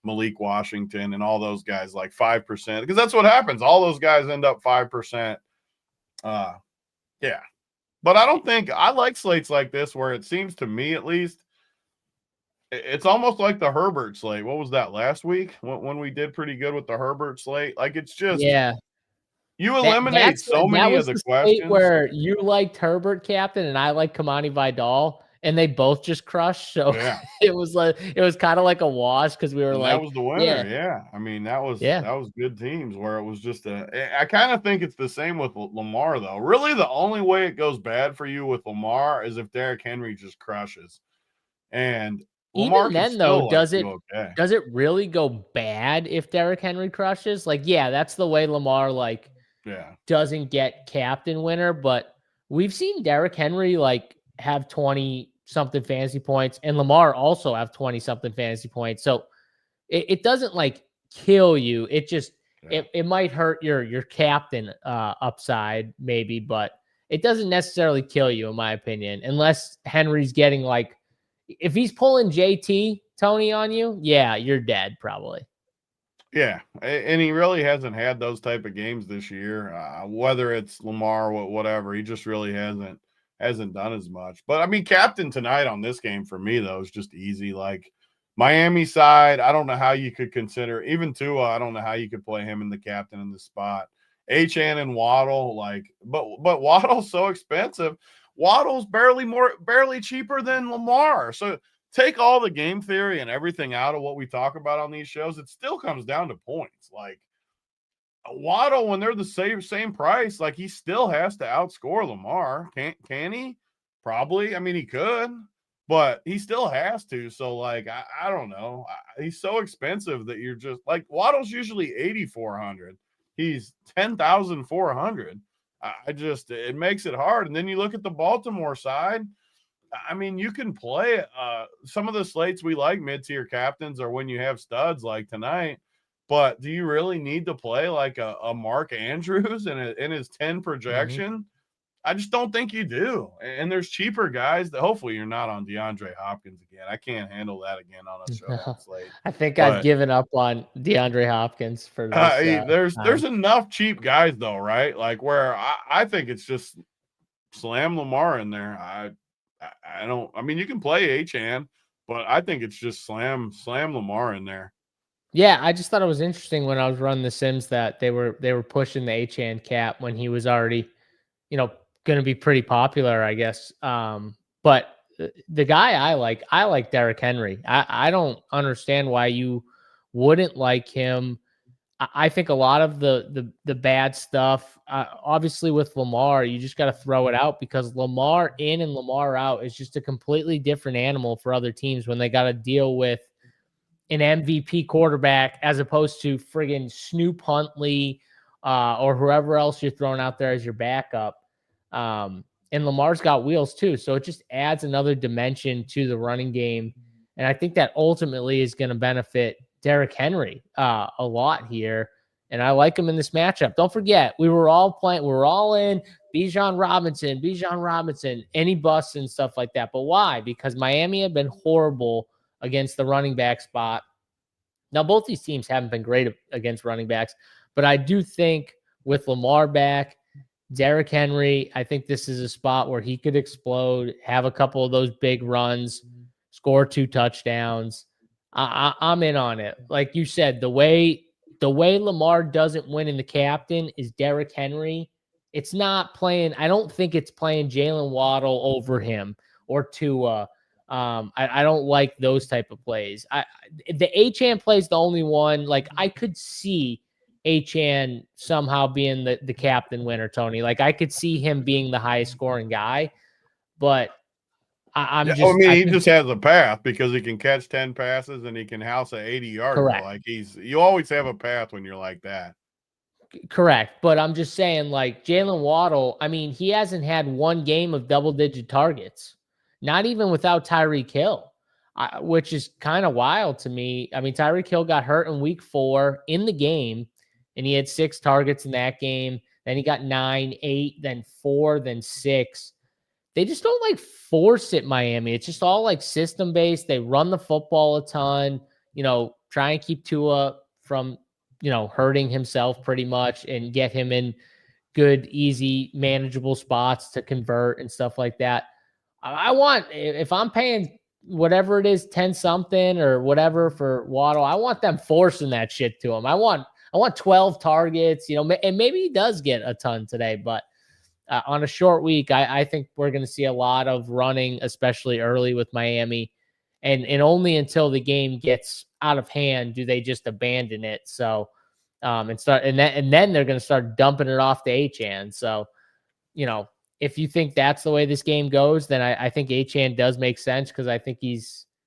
Malik Washington and all those guys like 5%, because that's what happens. All those guys end up 5%. Yeah. But I don't think I like slates like this where it seems to me, at least, it's almost like the Herbert slate. What was that last week when we did pretty good with the Herbert slate? Like, it's just, you eliminate so many of the questions. Where you liked Herbert captain and I like Kamani Vidal, and they both just crushed. So yeah. it was kind of like a wash because we were and like, that was the winner. Yeah. I mean, that was good teams where it was just I kind of think it's the same with Lamar, though. Really, the only way it goes bad for you with Lamar is if Derrick Henry just crushes. And Lamar even then, though, does it really go bad if Derrick Henry crushes? Like, yeah, that's the way Lamar doesn't get captain winner, but we've seen Derrick Henry have 20 something fantasy points and Lamar also have 20 something fantasy points. So it doesn't kill you. It just, it might hurt your captain upside maybe, but it doesn't necessarily kill you in my opinion, unless Henry's getting if he's pulling JT Tony on you, yeah, you're dead probably. Yeah, and he really hasn't had those type of games this year. Whether it's Lamar or whatever, he just really hasn't done as much. But I mean, captain tonight on this game for me though is just easy. Like, Miami side, I don't know how you could consider even Tua. I don't know how you could play him in the captain in the spot. Achane and Waddle, but Waddle's so expensive. Waddle's barely cheaper than Lamar. So take all the game theory and everything out of what we talk about on these shows, it still comes down to points. Like, Waddle, when they're the same price, like he still has to outscore Lamar. Can he? Probably. I mean, he could, but he still has to. So, like, I don't know. He's so expensive that you're just like Waddle's usually 8,400. He's 10,400. It makes it hard. And then you look at the Baltimore side. I mean, you can play some of the slates we like mid-tier captains or when you have studs like tonight. But do you really need to play like a Mark Andrews in his 10 projection? Mm-hmm. I just don't think you do. And there's cheaper guys that hopefully you're not on DeAndre Hopkins again. I can't handle that again on a Showdown slate. I think I've given up on DeAndre Hopkins for this. There's enough cheap guys though, right? Like where I think it's just slam Lamar in there. I mean, you can play Achane, but I think it's just slam Lamar in there. Yeah, I just thought it was interesting when I was running the Sims that they were pushing the Achane cap when he was already, going to be pretty popular, I guess. But the guy I like Derrick Henry. I don't understand why you wouldn't like him. I think a lot of the bad stuff, obviously with Lamar, you just got to throw it out because Lamar in and Lamar out is just a completely different animal for other teams when they got to deal with an MVP quarterback as opposed to friggin' Snoop Huntley or whoever else you're throwing out there as your backup. And Lamar's got wheels too. So it just adds another dimension to the running game. And I think that ultimately is going to benefit Derrick Henry a lot here. And I like him in this matchup. Don't forget, we were all in Bijan Robinson, any busts and stuff like that. But why? Because Miami had been horrible against the running back spot. Now, both these teams haven't been great against running backs, but I do think with Lamar back, Derrick Henry, I think this is a spot where he could explode, have a couple of those big runs, score 2 touchdowns. I'm in on it. Like you said, the way Lamar doesn't win in the captain is Derrick Henry. It's not playing. I don't think it's playing Jalen Waddle over him or Tua. I don't like those type of plays. The Achane play is the only one. Like I could see Achane somehow being the captain winner, Tony. Like I could see him being the highest scoring guy, but he just has a path because he can catch 10 passes and he can house at 80 yards. Correct. Like you always have a path when you're like that. Correct. But I'm just saying, like Jalen Waddle, I mean, he hasn't had one game of double-digit targets. Not even without Tyreek Hill, which is kind of wild to me. I mean, Tyreek Hill got hurt in week 4 in the game, and he had 6 targets in that game. Then he got 9, 8, then 4, then 6. They just don't like force it, Miami. It's just all like system-based. They run the football a ton, try and keep Tua from, hurting himself pretty much and get him in good, easy, manageable spots to convert and stuff like that. If I'm paying whatever it is, 10 something or whatever for Waddle, I want them forcing that shit to him. I want 12 targets, and maybe he does get a ton today, but on a short week, I think we're going to see a lot of running, especially early with Miami, and only until the game gets out of hand do they just abandon it. So, and then they're going to start dumping it off to Achane. So, if you think that's the way this game goes, then I think Achane does make sense because I think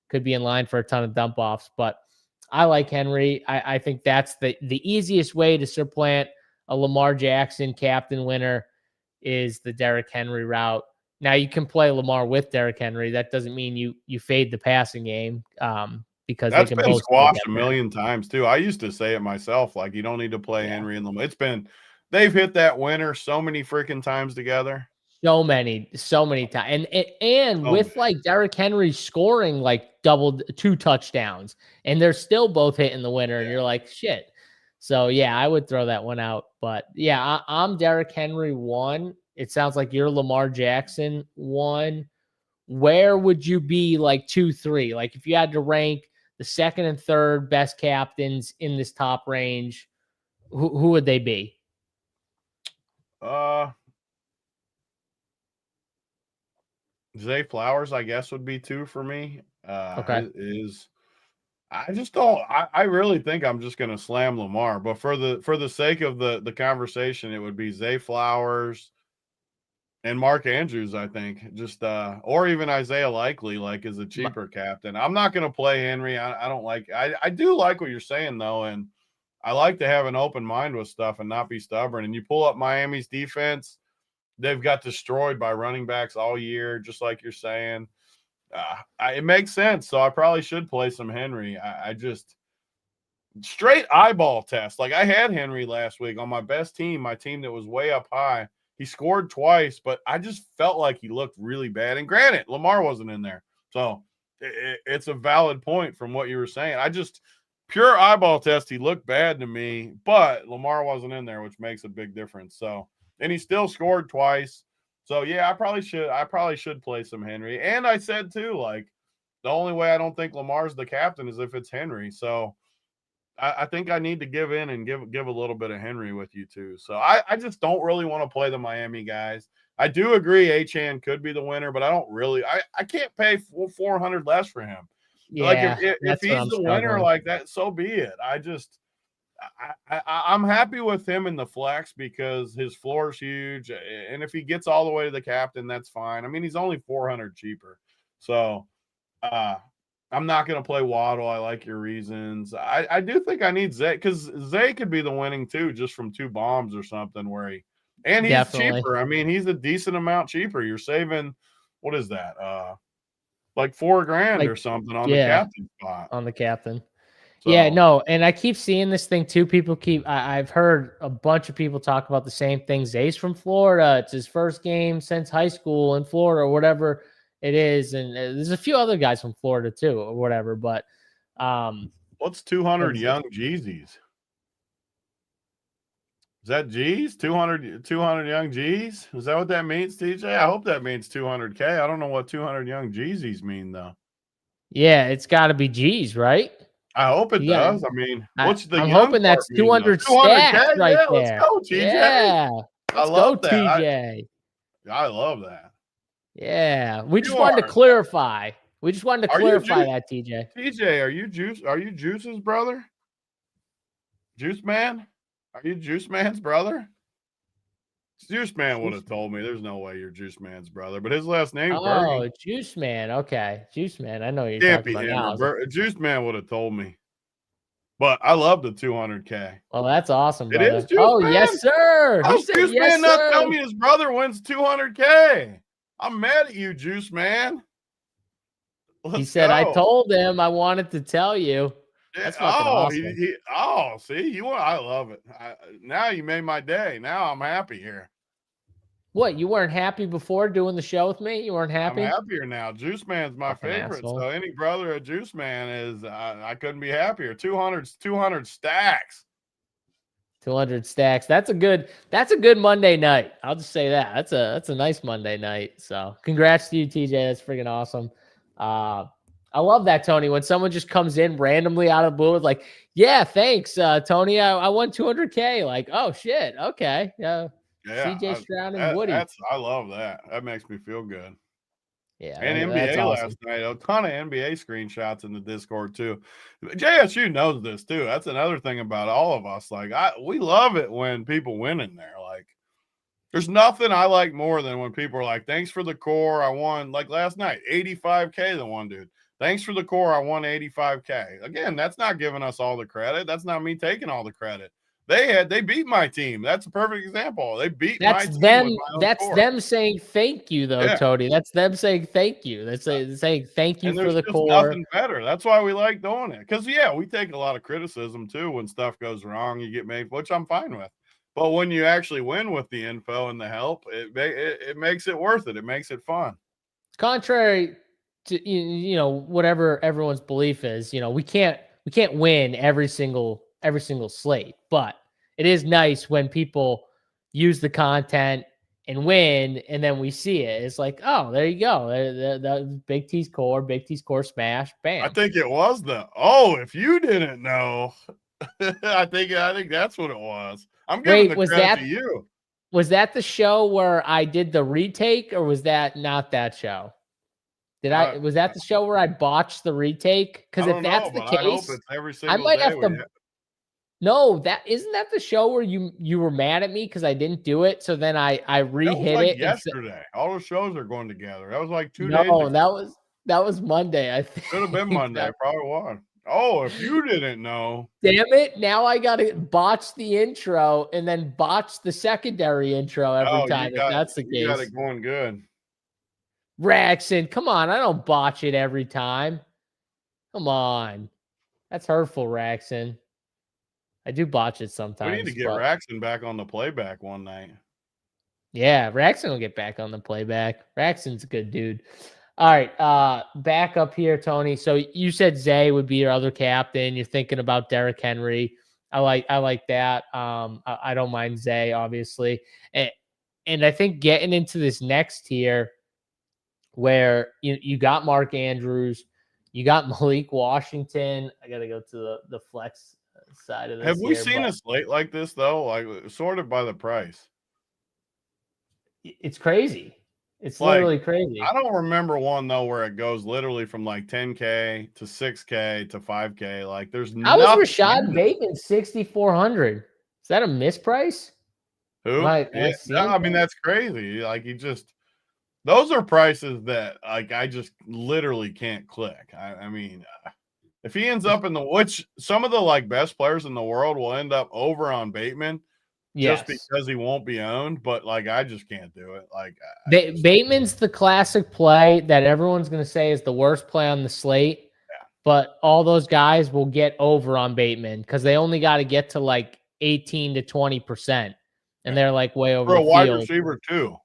could be in line for a ton of dump offs. But I like Henry. I think that's the easiest way to supplant a Lamar Jackson captain winner is the Derrick Henry route. Now you can play Lamar with Derrick Henry. That doesn't mean you fade the passing game because that's they can been both squashed a million times too. I used to say it myself, like you don't need to play Henry and Lamar. They've hit that winner so many freaking times together. So many times. And with like Derrick Henry scoring like 2 touchdowns and they're still both hitting the winner and you're like, shit. So yeah, I would throw that one out, but yeah, I'm Derrick Henry 1. It sounds like you're Lamar Jackson 1. Where would you be like 2, 3? Like if you had to rank the second and third best captains in this top range, who would they be? Zay Flowers, I guess, would be 2 for me. Okay. I just don't. I really think I'm just going to slam Lamar. But for the sake of the conversation, it would be Zay Flowers and Mark Andrews. I think just or even Isaiah Likely, like is a cheaper captain. I'm not going to play Henry. I don't like. I do like what you're saying though, and I like to have an open mind with stuff and not be stubborn. And you pull up Miami's defense, they've got destroyed by running backs all year, just like you're saying. It makes sense. So I probably should play some Henry. I just straight eyeball test. Like I had Henry last week on my best team, my team that was way up high. He scored twice, but I just felt like he looked really bad. And granted, Lamar wasn't in there. So it's a valid point from what you were saying. I just pure eyeball test. He looked bad to me, but Lamar wasn't in there, which makes a big difference. So, and he still scored twice. So yeah, I probably should play some Henry. And I said too, like the only way I don't think Lamar's the captain is if it's Henry. So I think I need to give in and give a little bit of Henry with you too. So I just don't really want to play the Miami guys. I do agree Achane could be the winner, but I don't really. I can't pay $400 less for him. Yeah, like if he's the winner like that, so be it. I'm happy with him in the flex because his floor is huge, and if he gets all the way to the captain, that's fine. I mean, he's only $400 cheaper, so I'm not going to play Waddle. I like your reasons. I do think I need Zay because Zay could be the winning too, just from 2 bombs or something where he's Definitely. cheaper. I mean, he's a decent amount cheaper. You're saving what is that? Like $4,000 or something on the captain spot. On the captain. So, yeah, no, and I keep seeing this thing too. People I've heard a bunch of people talk about the same thing. Zay's from Florida. It's his first game since high school in Florida or whatever it is. And there's a few other guys from Florida too or whatever. But what's 200 young Jeezys? Is that G's? 200 young G's? Is that what that means, TJ? I hope that means 200K. I don't know what 200 young Jeezys mean though. Yeah, it's got to be G's, right? I hope it does. I mean, what's the I'm hoping that's 200 stacks right there. Let's go, TJ. Yeah. I love that. TJ. I love that. Yeah. We just wanted to clarify. We just wanted to clarify that, TJ. TJ, are you Juice's brother? Juice Man? Are you Juice Man's brother? Juice Man would have told me. There's no way you're Juice Man's brother, but his last name is Bergen. Juice Man. Okay. Juice Man. I know you're talking about now. Juice Man would have told me. But I love the 200K. Well, that's awesome, brother. It is Juice Man? Yes, sir. How's Juice Man not tell me his brother wins 200K? I'm mad at you, Juice Man. He said, I told him I wanted to tell you. That's fucking awesome. See, I love it. Now you made my day. Now I'm happy here. What, you weren't happy before doing the show with me? You weren't happy? I'm happier now. Juice Man's my favorite. Asshole. So any brother of Juice Man is, I couldn't be happier. 200 stacks. 200 stacks. That's a good Monday night. I'll just say that. That's a nice Monday night. So congrats to you, TJ. That's freaking awesome. I love that, Tony, when someone just comes in randomly out of the blue with like, yeah, thanks, Tony. I won 200K. Like, oh shit. Okay. Yeah. CJ Stroud and Woody. I love that. That makes me feel good. Yeah. And NBA last night. A ton of NBA screenshots in the Discord too. JSU knows this too. That's another thing about all of us. Like we love it when people win in there. Like there's nothing I like more than when people are like, thanks for the core. I won like last night, 85K, the one dude. Thanks for the core. I won 85K. Again, that's not giving us all the credit. That's not me taking all the credit. They beat my team. That's a perfect example. They beat my team. That's them saying thank you, though, Tony. That's them saying thank you. That's saying thank you for the core. Nothing better. That's why we like doing it. Because we take a lot of criticism too when stuff goes wrong. You get made, which I'm fine with. But when you actually win with the info and the help, it makes it worth it. It makes it fun. Contrary to whatever everyone's belief is, we can't win every single slate, but it is nice when people use the content and win, and then we see it. It's like, oh, there you go. The Big T's core smash, bam. I think it was if you didn't know, I think that's what it was. I'm giving the credit to you. Was that the show where I did the retake, or was that not that show? Was that the show where I botched the retake? Because if that's the case, I hope it's every single I might day have to. No, that isn't that the show where you were mad at me because I didn't do it. So then I re-hit it yesterday. All the shows are going together. That was like 2 days ago. No, that was Monday. I think Should have been Monday. Probably was. Oh, if you didn't know. Damn it. Now I got to botch the intro and then botch the secondary intro every time. If that's the case. You got it going good. Raxon, come on. I don't botch it every time. Come on. That's hurtful, Raxon. I do botch it sometimes. We need to get Raxon back on the playback one night. Yeah, Raxon will get back on the playback. Raxon's a good dude. All right, back up here, Tony. So you said Zay would be your other captain. You're thinking about Derrick Henry. I like that. I don't mind Zay, obviously. And I think getting into this next tier where you got Mark Andrews, you got Malik Washington. I got to go to the flex side of this. Have we seen a slate like this, though? Like, sorted by the price. It's crazy. It's literally crazy. I don't remember one, though, where it goes literally from like 10K to 6K to 5K. Like, there's How was Rashad Bateman 6,400? Is that a misprice? Who? I mean, that's crazy. Like, those are prices that, like, I just literally can't click. I mean, if he ends up which some of the like best players in the world will end up over on Bateman. Yes. Just because he won't be owned, but like I just can't do it. Like Bateman's the classic play that everyone's going to say is the worst play on the slate, but all those guys will get over on Bateman because they only got to get to like 18 to 20%, and they're like way over for a wide field. receiver too.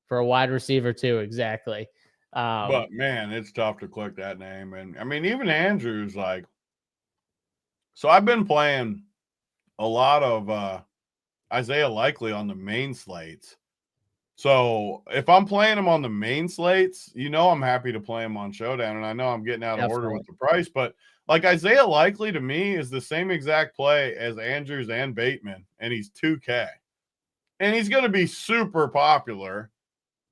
For a wide receiver too, exactly. But man, it's tough to click that name, and I mean even Andrews like. So I've been playing a lot of Isaiah Likely on the main slates. So if I'm playing him on the main slates, I'm happy to play him on Showdown. And I know I'm getting out of order with the price, but like Isaiah Likely to me is the same exact play as Andrews and Bateman, and he's 2K. And he's going to be super popular,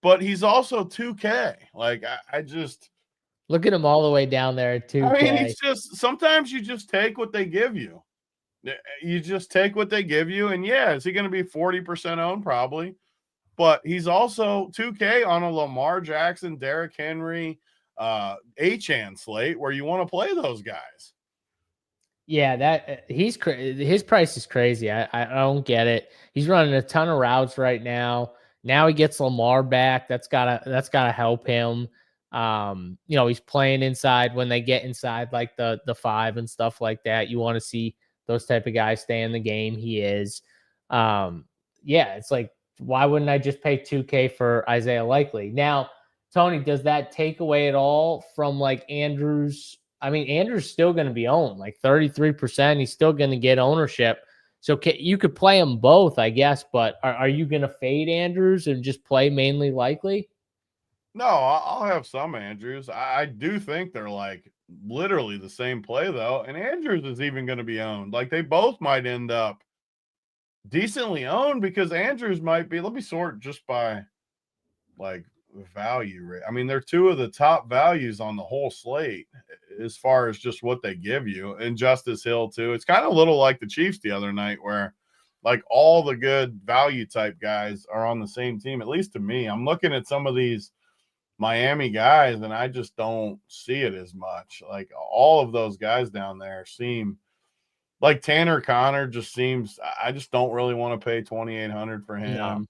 but he's also 2K. Like I just look at him all the way down there at 2K. I mean, it's just sometimes you just take what they give you. You just take what they give you, and is he going to be 40% owned? Probably, but he's also 2K on a Lamar Jackson, Derrick Henry, Achane slate where you want to play those guys. Yeah, that his price is crazy. I don't get it. He's running a ton of routes right now. Now he gets Lamar back. That's gotta help him. He's playing inside when they get inside like the 5 and stuff like that. You want to see those type of guys stay in the game. He is. It's like, why wouldn't I just pay 2K for Isaiah Likely? Now, Tony, does that take away at all from like Andrews? I mean, Andrews still going to be owned like 33%. He's still going to get ownership. So you could play them both, I guess, but are you going to fade Andrews and just play mainly Likely? No, I'll have some Andrews. I do think they're like literally the same play, though. And Andrews is even going to be owned. Like they both might end up decently owned because Andrews might be. Let me sort just by like value rate. I mean, they're two of the top values on the whole slate as far as just what they give you. And Justice Hill, too. It's kind of a little like the Chiefs the other night where like all the good value type guys are on the same team, at least to me. I'm looking at some of these Miami guys, and I just don't see it as much. Like all of those guys down there seem like Tanner Connor just seems. I just don't really want to pay $2,800 for him. No.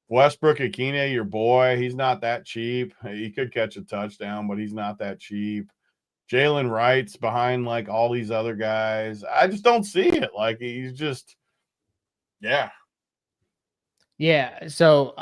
Westbrook Achane, your boy, he's not that cheap. He could catch a touchdown, but he's not that cheap. Jalen Wright's behind like all these other guys. I just don't see it. Like he's just, yeah. So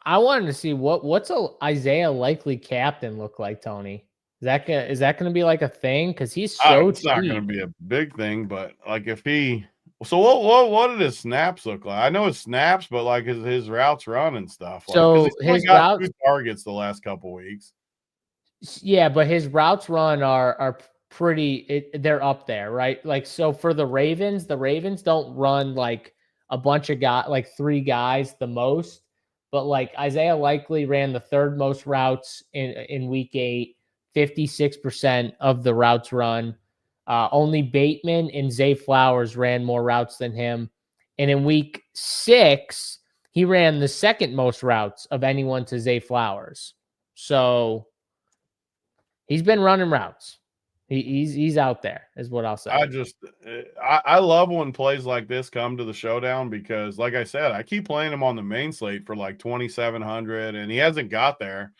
I wanted to see what's a Isaiah Likely captain look like, Tony. Is that going to be like a thing? Because he's so it's cheap. Not going to be a big thing, but like if he. So what did his snaps look like? I know his snaps, but like his routes run and stuff. So his got 2 targets the last couple weeks. Yeah, but his routes run are pretty. They're up there, right? Like so for the Ravens don't run like a bunch of guys, like 3 guys the most. but like Isaiah Likely ran the third most routes in week 8, 56% of the routes run. Only Bateman and Zay Flowers ran more routes than him. And in week 6, he ran the second most routes of anyone to Zay Flowers. So he's been running routes. He's out there, is what I'll say. I love when plays like this come to the showdown because, like I said, I keep playing him on the main slate for like 2,700, and he hasn't got there.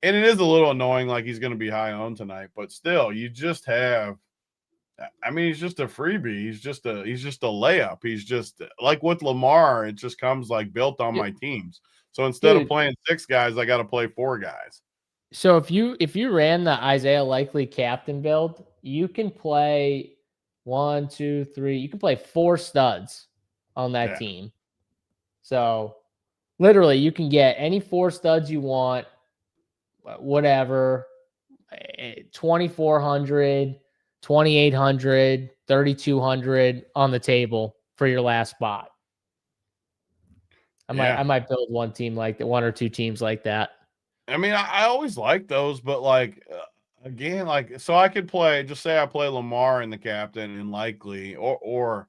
And it is a little annoying, like he's going to be high owned tonight, but still, you just have. I mean, he's just a freebie. He's just a layup. He's just like with Lamar. It just comes like built on my teams. So instead of playing 6 guys, I got to play 4 guys. So if you ran the Isaiah Likely captain build, you can play 1, 2, 3. You can play 4 studs on that team. So literally, you can get any 4 studs you want, whatever, 2,400, 2,800, 3,200 on the table for your last spot. I might build one team like that, 1 or 2 teams like that. I mean, I always like those, but like again, like so I could play. Just say I play Lamar in the captain and Likely, or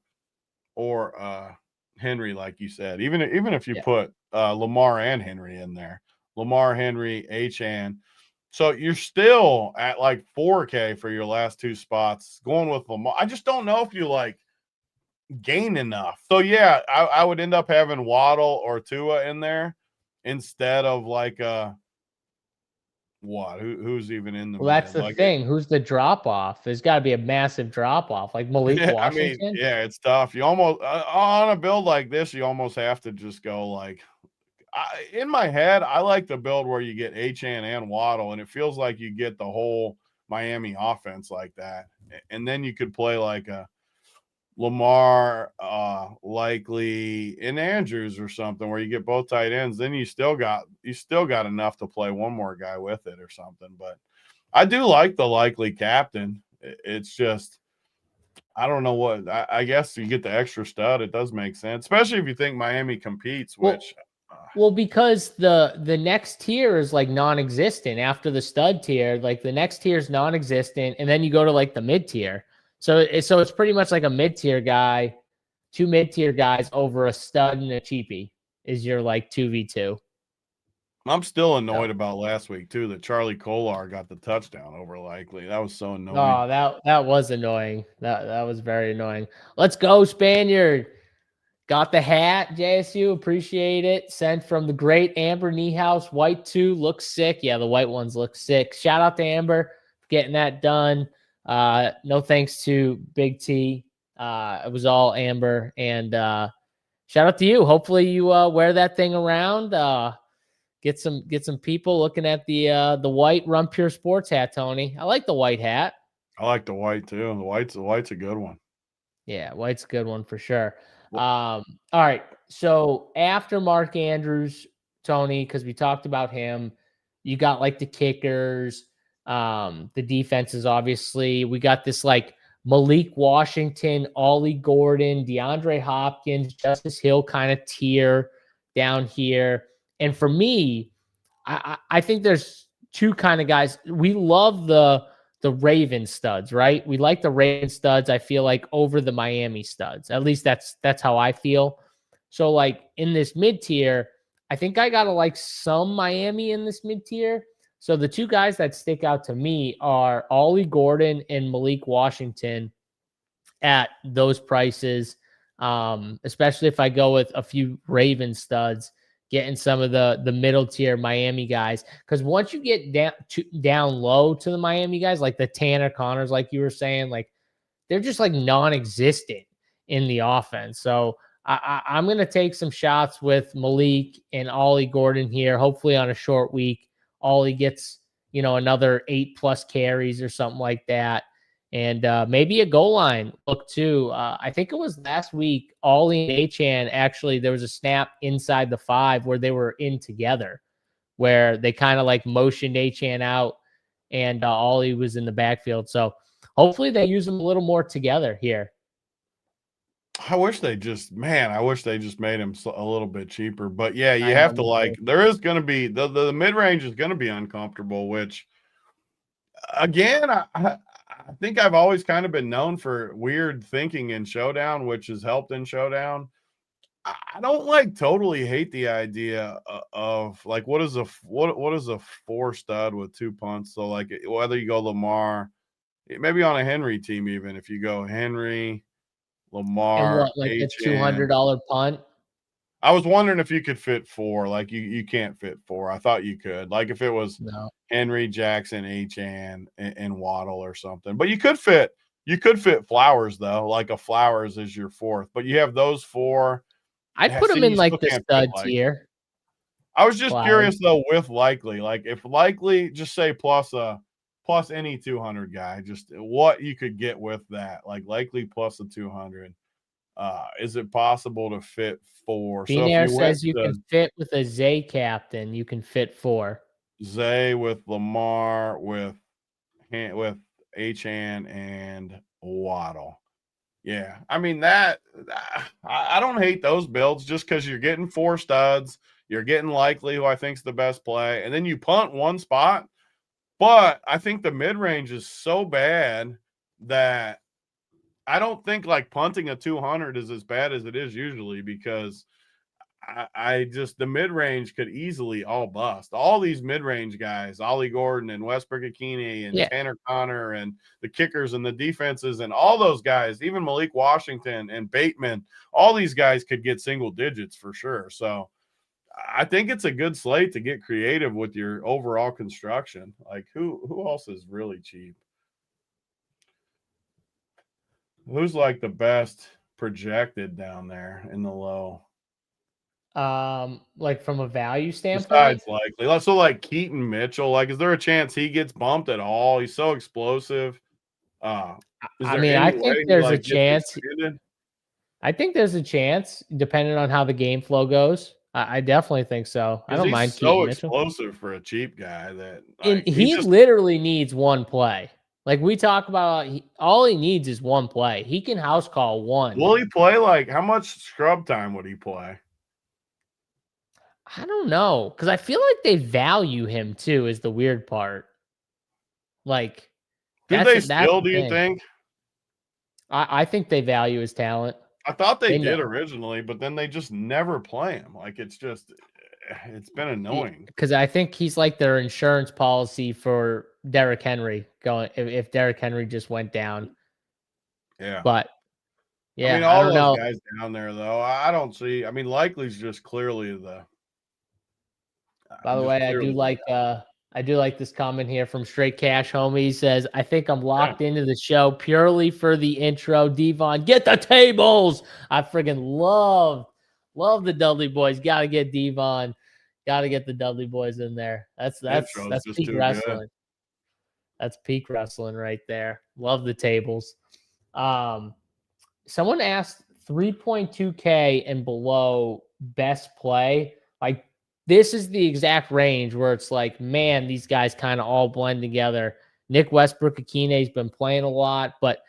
Henry, like you said. Even if you put Lamar and Henry in there, Lamar, Henry, Achane. So you're still at like 4K for your last 2 spots going with Lamar. I just don't know if you like gain enough. So yeah, I would end up having Waddle or Tua in there instead of like what? Who's even in the? Well, that's the thing. Who's the drop off? There's got to be a massive drop off, like Malik Washington. I mean, yeah, it's tough. You almost on a build like this, you almost have to just go like. In my head, I like the build where you get Achane and Waddle, and it feels like you get the whole Miami offense like that. And then you could play like a Lamar, Likely, and Andrews or something where you get both tight ends. Then you still got enough to play one more guy with it or something. But I do like the Likely captain. It's just I don't know what I guess you get the extra stud. It does make sense, especially if you think Miami competes, which. Well, because the next tier is like non-existent after the stud tier. Like the next tier is non-existent, and then you go to like the mid tier. So it's pretty much like a mid tier guy, 2 mid tier guys over a stud and a cheapie is your like 2v2. I'm still annoyed about last week too that Charlie Kolar got the touchdown over Likely. That was so annoying. Oh, that was annoying. That was very annoying. Let's go, Spaniard. Got the hat, JSU. Appreciate it. Sent from the great Amber Niehaus. White 2 looks sick. Yeah, the white ones look sick. Shout out to Amber for getting that done. No thanks to Big T. It was all Amber. And shout out to you. Hopefully you wear that thing around. Get some people looking at the white Run Pure Sports hat, Tony. I like the white hat. I like the white too. The white's a good one. Yeah, white's a good one for sure. All right. So after Mark Andrews, Tony, because we talked about him, you got like the kickers, the defenses, obviously. We got this like Malik Washington, Ollie Gordon, DeAndre Hopkins, Justice Hill kind of tier down here. And for me, I think there's 2 kind of guys. We love the Ravens studs, right? We like the Ravens studs, I feel like, over the Miami studs. At least that's how I feel. So like in this mid-tier, I think I got to like some Miami in this mid-tier. So the 2 guys that stick out to me are Ollie Gordon and Malik Washington at those prices, especially if I go with a few Ravens studs, getting some of the middle tier Miami guys. Because once you get down low to the Miami guys, like the Tanner Connors, like you were saying, like they're just like non-existent in the offense. So I'm going to take some shots with Malik and Ollie Gordon here, hopefully on a short week. Ollie gets, another 8+ carries or something like that. And maybe a goal line look too. I think it was last week, Ollie and Achane, actually, there was a snap inside the 5 where they were in together, where they kind of like motioned Achane out and Ollie was in the backfield. So hopefully they use them a little more together here. I wish they just made him a little bit cheaper. But yeah, you have to there is going to be the mid range is going to be uncomfortable. Which again, I think I've always kind of been known for weird thinking in Showdown, which has helped in Showdown. I don't totally hate the idea of what is a 4 stud with 2 punts. So whether you go Lamar, maybe on a Henry team, even if you go Henry, Lamar, and what, a $200 punt. I was wondering if you could fit 4. You can't fit 4. I thought you could. If it was Henry, Jackson, Achane, and Waddle or something. But you could fit Flowers though. A Flowers is your 4th. But you have those 4. I'd put him in the stud tier. I was just curious though with Likely. If Likely, just say plus any 200 guy, just what you could get with that. Likely plus a 200. Is it possible to fit 4? Benair says you can fit with a Zay captain. You can fit 4. Zay with Lamar, with Achane and Waddle. Yeah, I mean I don't hate those builds just because you're getting 4 studs, you're getting Likely, who I think is the best play, and then you punt 1 spot. But I think the mid range is so bad that I don't think punting a 200 is as bad as it is usually, because the mid range could easily all bust. All these mid range guys, Ollie Gordon and Westbrook Achane and Tanner Connor and the kickers and the defenses and all those guys, even Malik Washington and Bateman, all these guys could get single digits for sure. So I think it's a good slate to get creative with your overall construction. Who else is really cheap? Who's the best projected down there in the low? From a value standpoint? Besides Likely. So Keaton Mitchell, is there a chance he gets bumped at all? He's so explosive. I think there's a chance. I think there's a chance, depending on how the game flow goes. I definitely think so. I don't mind Keaton Mitchell. So explosive for a cheap guy that he literally needs 1 play. We talk about, all he needs is 1 play. He can house call 1. Will he play? How much scrub time would he play? I don't know, because I feel like they value him too, is the weird part. Do they still, do you think? I think they value his talent. I thought they did originally, but then they just never play him. It's been annoying. Because I think he's their insurance policy for Derrick Henry, going if Derrick Henry just went down. Yeah. But yeah, all those guys down there though, I don't see. Likely's just clearly the. By the way, I do like this comment here from Straight Cash Homie. He says, I think I'm locked into the show purely for the intro. Devon, get the tables. I friggin' love the Dudley boys. Got to get Devon. Got to get the Dudley boys in there. That's peak wrestling. Good. That's peak wrestling right there. Love the tables. Someone asked 3.2K and below best play. This is the exact range where it's man, these guys kind of all blend together. Nick Westbrook Akine's been playing a lot, but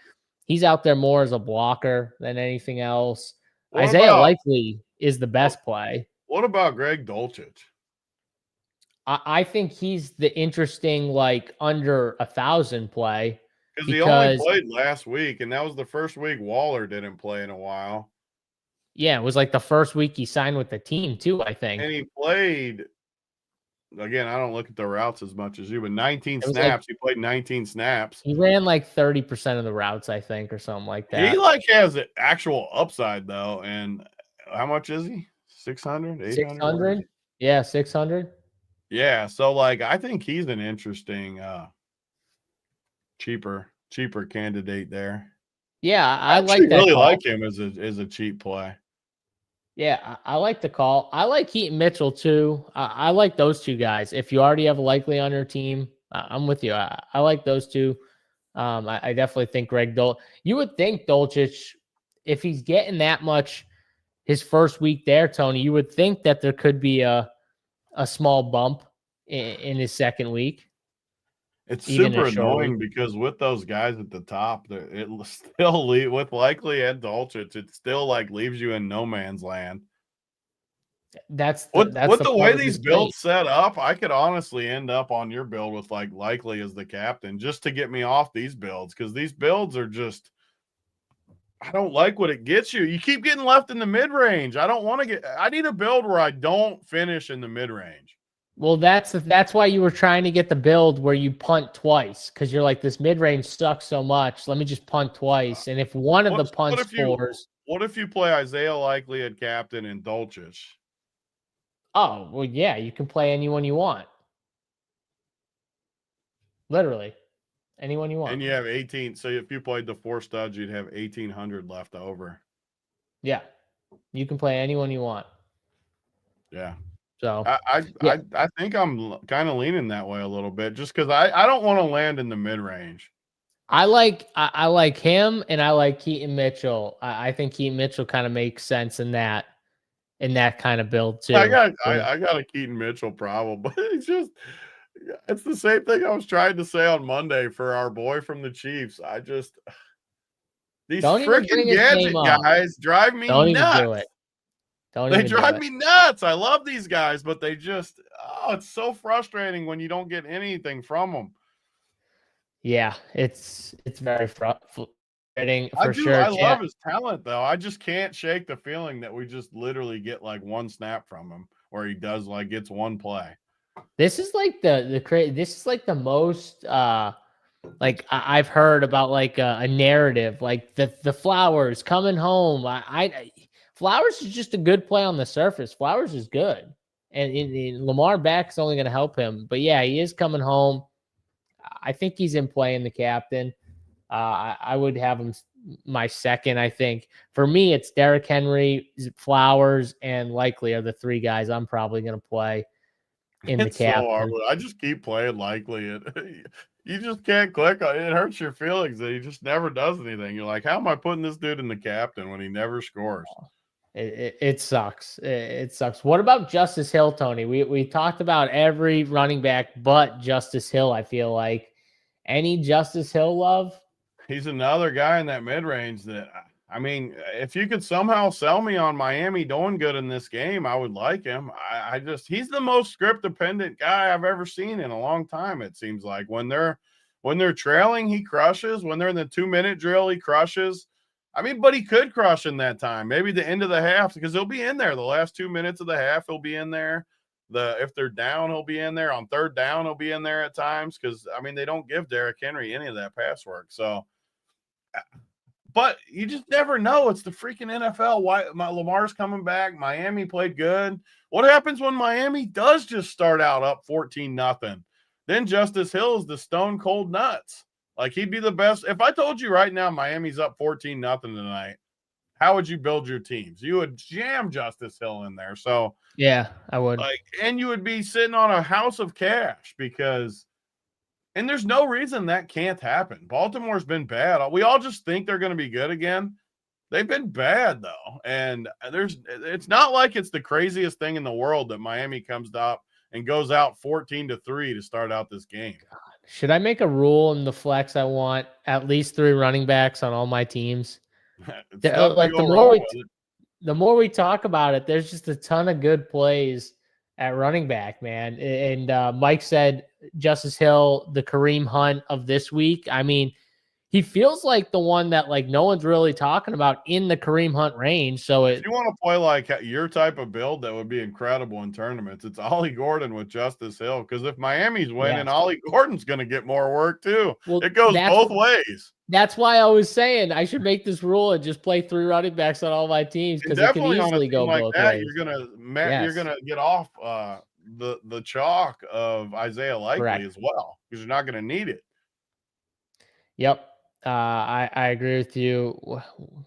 he's out there more as a blocker than anything else. Isaiah Likely is the best play. What about Greg Dulcich? I think he's the interesting, under 1,000 play. Because he only played last week, and that was the first week Waller didn't play in a while. Yeah, it was the first week he signed with the team too, I think. And he played, again, I don't look at the routes as much as you, but 19 snaps. He played 19 snaps. He ran 30% of the routes, I think, or something like that. He has an actual upside though. And how much is he? 600, 800? 600? Yeah, 600. Yeah, so I think he's an interesting cheaper candidate there. Yeah, I like that. Really like him as a cheap play. Yeah, I like the call. I like Keaton Mitchell too. I like those 2 guys. If you already have a Likely on your team, I'm with you. I like those 2. I definitely think you would think Dulcich, if he's getting that much his first week there, Tony, you would think that there could be a small bump in his second week. It's even super a short annoying week. because with those guys at the top, it still with Likely and Dolchich, it still like leaves you in no man's land. That's With the the part way of these this game. builds set up, I could honestly end up on your build with like Likely as the captain just to get me off these builds, because these builds are just, I don't like what it gets you. You keep getting left in the mid range. I need a build where I don't finish in the mid range. Well, that's why you were trying to get the build where you punt twice, because you're like, this mid range sucks so much. Let me just punt twice, and if one of the punts scores, what if you play Isaiah Likely at captain and Dolchich? oh well, yeah, you can play anyone you want. Literally, anyone you want. And you have 18. So if you played the 4 studs, you'd have 1,800 left over. Yeah, you can play anyone you want. Yeah. So I think I'm kind of leaning that way a little bit, just because I don't want to land in the mid range. I like him, and I like Keaton Mitchell. I think Keaton Mitchell kind of makes sense in that kind of build too. I got a Keaton Mitchell problem, but it's the same thing I was trying to say on Monday for our boy from the Chiefs. These freaking gadget guys drive me nuts. Even do it. They drive me nuts. I love these guys, but they just, it's so frustrating when you don't get anything from them. Yeah, it's very frustrating for sure. I love his talent, though. I just can't shake the feeling that we just literally get like one snap from him, or he does like gets one play. This is like this is like the most like I've heard about like a narrative, like the Flowers coming home. Flowers is just a good play on the surface. Flowers is good, and Lamar back is only going to help him. But yeah, he is coming home. I think he's in play in the captain. I would have him my second. I think for me, it's Derrick Henry, Flowers, and Likely are the 3 guys I'm probably going to play in the captain. So hard. I just keep playing Likely. You just can't click on it. It hurts your feelings that he just never does anything. You're like, how am I putting this dude in the captain when he never scores? It sucks. It sucks. What about Justice Hill, Tony? We talked about every running back but Justice Hill. I feel like any Justice Hill love. He's another guy in that mid range that, I mean, if you could somehow sell me on Miami doing good in this game, I would like him. He's the most script dependent guy I've ever seen in a long time. It seems like when they're trailing, he crushes. When they're in the 2-minute drill, he crushes. I mean, but he could crush in that time. Maybe the end of the half, because he'll be in there. The last 2 minutes of the half, he'll be in there. If they're down, he'll be in there. On 3rd down, he'll be in there at times, because, I mean, they don't give Derrick Henry any of that pass work. So, but you just never know. It's the freaking NFL. Lamar's coming back. Miami played good. What happens when Miami does just start out up 14-0? Then Justice Hill is the stone cold nuts. Like, he'd be the best. If I told you right now Miami's up 14-0 tonight, how would you build your teams? You would jam Justice Hill in there. So yeah, I would. And you would be sitting on a house of cash, because, and there's no reason that can't happen. Baltimore's been bad. We all just think they're going to be good again. They've been bad, though. And it's not like it's the craziest thing in the world that Miami comes up and goes out 14-3 to start out this game. God. Should I make a rule in the flex? I want at least 3 running backs on all my teams. Like the more we talk about it, there's just a ton of good plays at running back, man. And Mike said Justice Hill, the Kareem Hunt of this week. I mean, he feels like the one that like no one's really talking about in the Kareem Hunt range. So if you want to play like your type of build, that would be incredible in tournaments. It's Ollie Gordon with Justice Hill, because if Miami's winning, Ollie Gordon's going to get more work too. Well, it goes both ways. That's why I was saying I should make this rule and just play 3 running backs on all my teams, because it can easily go both ways. You're gonna get off the chalk of Isaiah Likely as well, because you're not going to need it. Yep. I agree with you.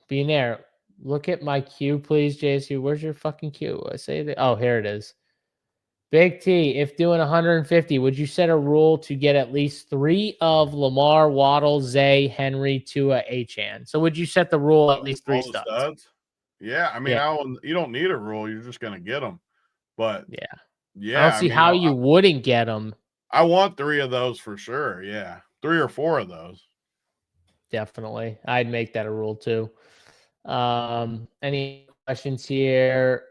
Being there, look at my queue, please, JSU. Where's your fucking queue? I say that. Oh, here it is. Big T, if doing 150, would you set a rule to get at least 3 of Lamar, Waddle, Zay, Henry, Tua, Achane? So would you set the rule at least 3 studs? Yeah, I mean, you don't need a rule. You're just going to get them. But I don't see how you wouldn't get them. I want 3 of those for sure. Yeah. 3 or 4 of those. Definitely. I'd make that a rule too. Any questions here?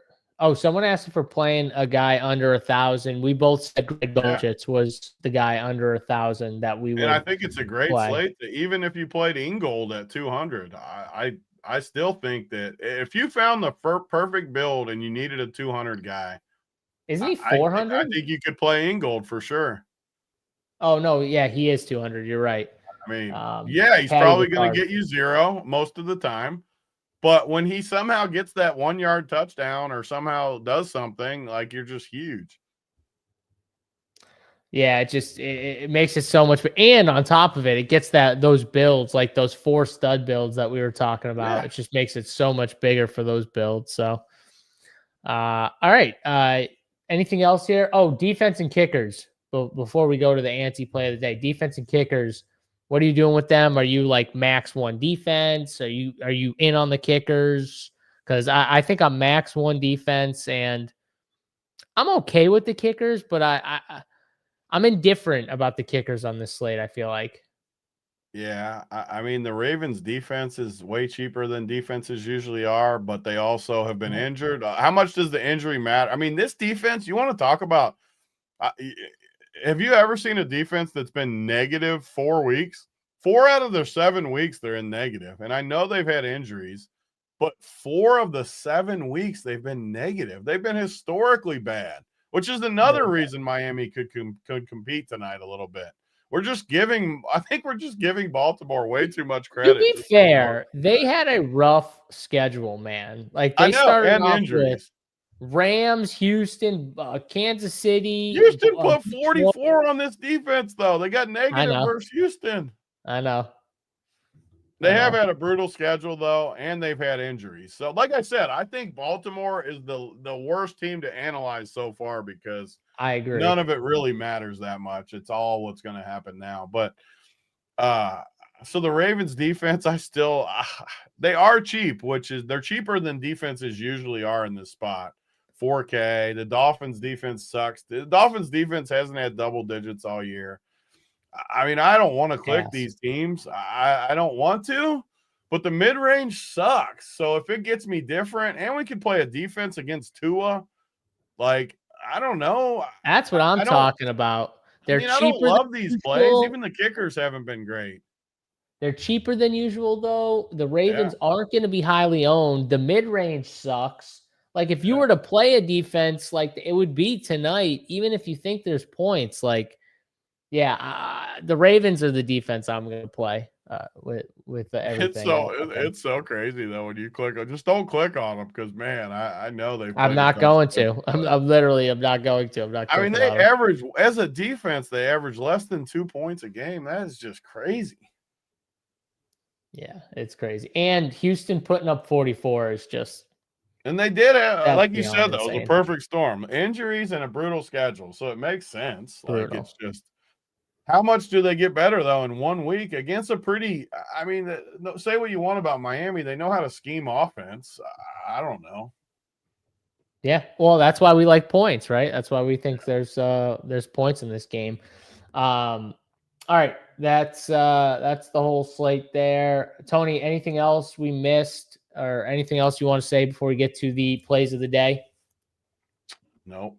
Oh, someone asked if we're playing a guy under 1,000. We both said Greg Dolchitz was the guy under 1,000 that we would. And I think it's a great play. slate. Even if you played Ingold at 200, I still think that if you found the perfect build and you needed a 200 guy, isn't he 400? I think you could play Ingold for sure. Oh no, yeah, he is 200. You're right. I mean, yeah, he's probably going to get you 0 most of the time. But when he somehow gets that 1-yard touchdown or somehow does something, like, you're just huge. Yeah, it makes it so much. And on top of it, it gets those builds, like those 4 stud builds that we were talking about. Yeah. It just makes it so much bigger for those builds. So, all right. Anything else here? Oh, defense and kickers. Before we go to the anti-play of the day, defense and kickers. What are you doing with them? Are you like max 1 defense? Are you in on the kickers? Because I think I'm max 1 defense, and I'm okay with the kickers, but I'm indifferent about the kickers on this slate, I feel like. Yeah, I mean, the Ravens defense is way cheaper than defenses usually are, but they also have been injured. How much does the injury matter? I mean, this defense, you want to talk about have you ever seen a defense that's been negative 4 weeks? 4 out of their 7 weeks, they're in negative. And I know they've had injuries, but 4 of the 7 weeks, they've been negative. They've been historically bad, which is another reason Miami could compete tonight a little bit. I think we're just giving Baltimore way too much credit. To be fair, they had a rough schedule, man. Like, they started off with Rams, Houston, Kansas City. Houston put 44 on this defense, though. They got negative versus Houston. I know. They have had a brutal schedule, though, and they've had injuries. So, like I said, I think Baltimore is the worst team to analyze so far because I agree. None of it really matters that much. It's all what's going to happen now. But so the Ravens defense, they are cheap, they're cheaper than defenses usually are in this spot. 4K. The Dolphins defense sucks. The Dolphins defense hasn't had double digits all year. I mean, I don't want to click these teams. I don't want to, but the mid-range sucks. So if it gets me different, and we could play a defense against Tua, like, I don't know. That's what I'm talking about. They're cheaper. I don't love these plays. Even the kickers haven't been great. They're cheaper than usual, though. The Ravens aren't going to be highly owned. The mid-range sucks. Like, if you were to play a defense, like, it would be tonight, even if you think there's points. Like, the Ravens are the defense I'm going to play with everything. It's so crazy, though, when you click on. Just don't click on them because, man, I know they. I'm not going to. I'm not going to. I'm not. I mean, they average as a defense. They average less than 2 points a game. That is just crazy. Yeah, it's crazy. And Houston putting up 44 is just. And they did have, like you said, though, the perfect storm. Injuries and a brutal schedule. So it makes sense. Brutal. Like, it's just, how much do they get better, though, in 1 week against a pretty, I mean, say what you want about Miami. They know how to scheme offense. I don't know. Yeah, well, that's why we like points, right? That's why we think there's points in this game. All right, that's the whole slate there. Tony, anything else we missed or anything else you want to say before we get to the plays of the day? Nope.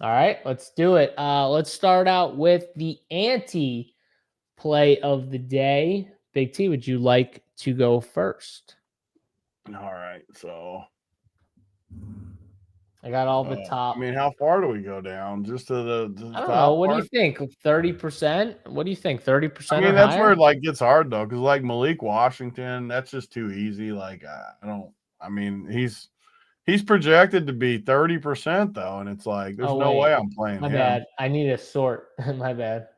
All right, let's do it. Let's start out with the anti-play of the day. Big T, would you like to go first? All right, so I got all the top. I mean, how far do we go down? Just to the I don't know. What do you think? 30%? What do you think? 30%? I mean, that's where it gets hard though, because Malik Washington, that's just too easy. I mean, he's projected to be 30% though, and it's like there's no way I'm playing him. My bad. I need a sort. My bad.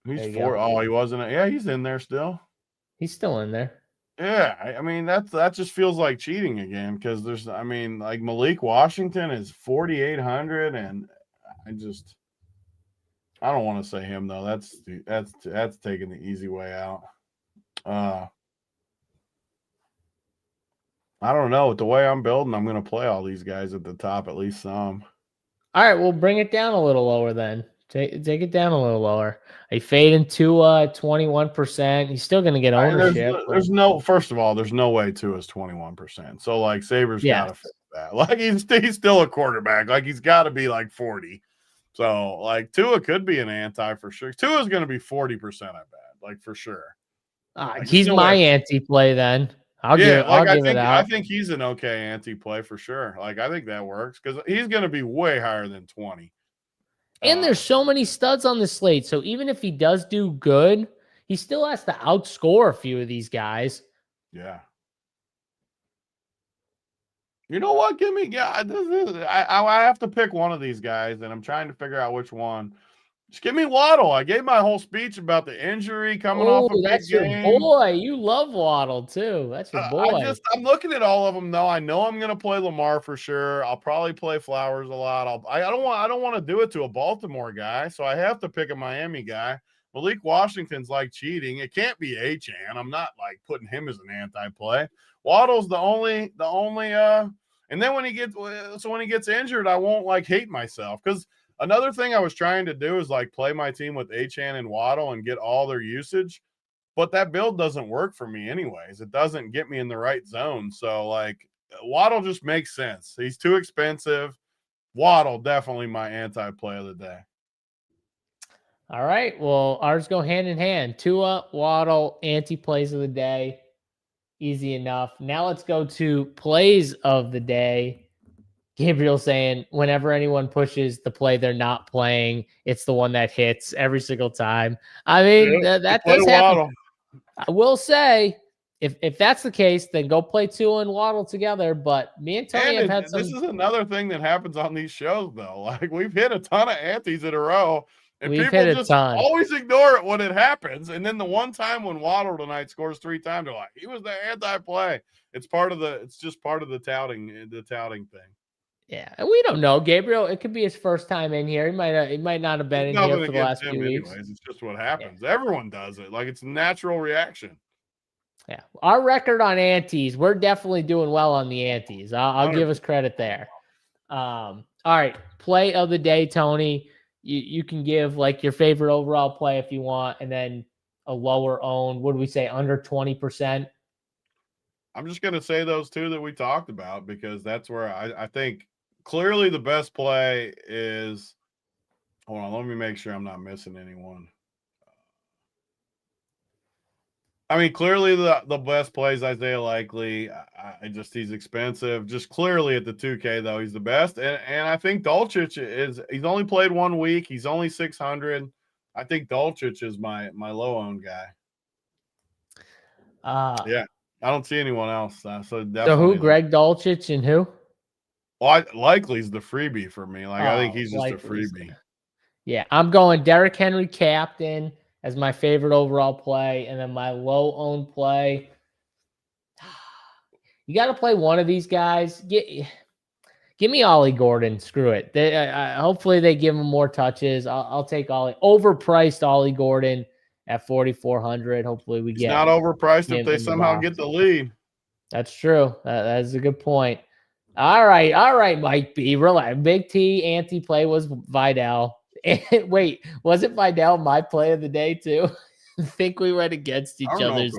He's 4. Oh, he wasn't. Yeah, he's in there still. He's still in there. Yeah, I mean that just feels like cheating again because Malik Washington is 4,800, and I don't want to say him though. That's taking the easy way out. I don't know. With the way I'm building, I'm going to play all these guys at the top, at least some. All right, we'll bring it down a little lower then. Take it down a little lower. I fade into 21%. He's still going to get ownership. There's no. First of all, there's no way Tua is 21%. So like Sabres got to fix that. Like he's still a quarterback. Like he's got to be like 40. So like Tua could be an anti for sure. Tua is going to be 40%. I bet, like for sure. Like, he's my anti-play then. I'll give it out. I think he's an okay anti-play for sure. Like I think that works because he's going to be way higher than 20. And there's so many studs on the slate. So even if he does do good, he still has to outscore a few of these guys. Yeah. You know what? I have to pick one of these guys, and I'm trying to figure out which one. Just give me Waddle. I gave my whole speech about the injury coming off a that's big your game. boy. You love Waddle too. That's your boy. I'm looking at all of them though. I know I'm going to play Lamar for sure. I'll probably play Flowers a lot. I don't want to do it to a Baltimore guy, so I have to pick a Miami guy. Malik Washington's like cheating. It can't be Achane. I'm not like putting him as an anti-play. Waddle's the only. And then when he gets injured, I won't like hate myself because. Another thing I was trying to do is like play my team with Achane and Waddle and get all their usage, but that build doesn't work for me anyways. It doesn't get me in the right zone. So like Waddle just makes sense. He's too expensive. Waddle, definitely my anti-play of the day. All right. Well, ours go hand in hand. Tua, Waddle, anti-plays of the day. Easy enough. Now let's go to plays of the day. Gabriel saying whenever anyone pushes the play they're not playing, it's the one that hits every single time. I mean, that does happen. I will say, if that's the case, then go play Tua and Waddle together. But me and Tony have had some. This is another thing that happens on these shows, though. Like we've hit a ton of antis in a row, and people just always ignore it when it happens. And then the one time when Waddle tonight scores 3 times, they're like, he was the anti-play. It's just part of the touting thing. Yeah, and we don't know, Gabriel. It could be his first time in here. He might not have been in here for the last few weeks. It's just what happens. Yeah. Everyone does it. Like it's a natural reaction. Yeah, our record on antes, we're definitely doing well on the antes. I'll give us credit there. All right, play of the day, Tony. You can give like your favorite overall play if you want, and then a lower own. What do we say? Under 20%. I'm just gonna say those two that we talked about because that's where I think. Clearly, the best play is – hold on, let me make sure I'm not missing anyone. I mean, clearly the best play is Isaiah Likely. He's expensive. Just clearly at the 2K, though, he's the best. And I think Dolchich he's only played 1 week. He's only 600. I think Dolchich is my low-owned guy. Yeah, I don't see anyone else. So who? Greg Dolchich and who? Well, Likely's the freebie for me. Like I think he's just a freebie. Yeah, I'm going Derrick Henry captain as my favorite overall play, and then my low-owned play. You got to play one of these guys. Give me Ollie Gordon. Screw it. Hopefully they give him more touches. I'll take Ollie. Overpriced Ollie Gordon at 4,400. Hopefully we get. It's not overpriced if they somehow get the lead. That's true. That is a good point. All right, Mike B. Relax. Big T anti-play was Vidal. Wait, was it Vidal my play of the day too? I think we went against each other's.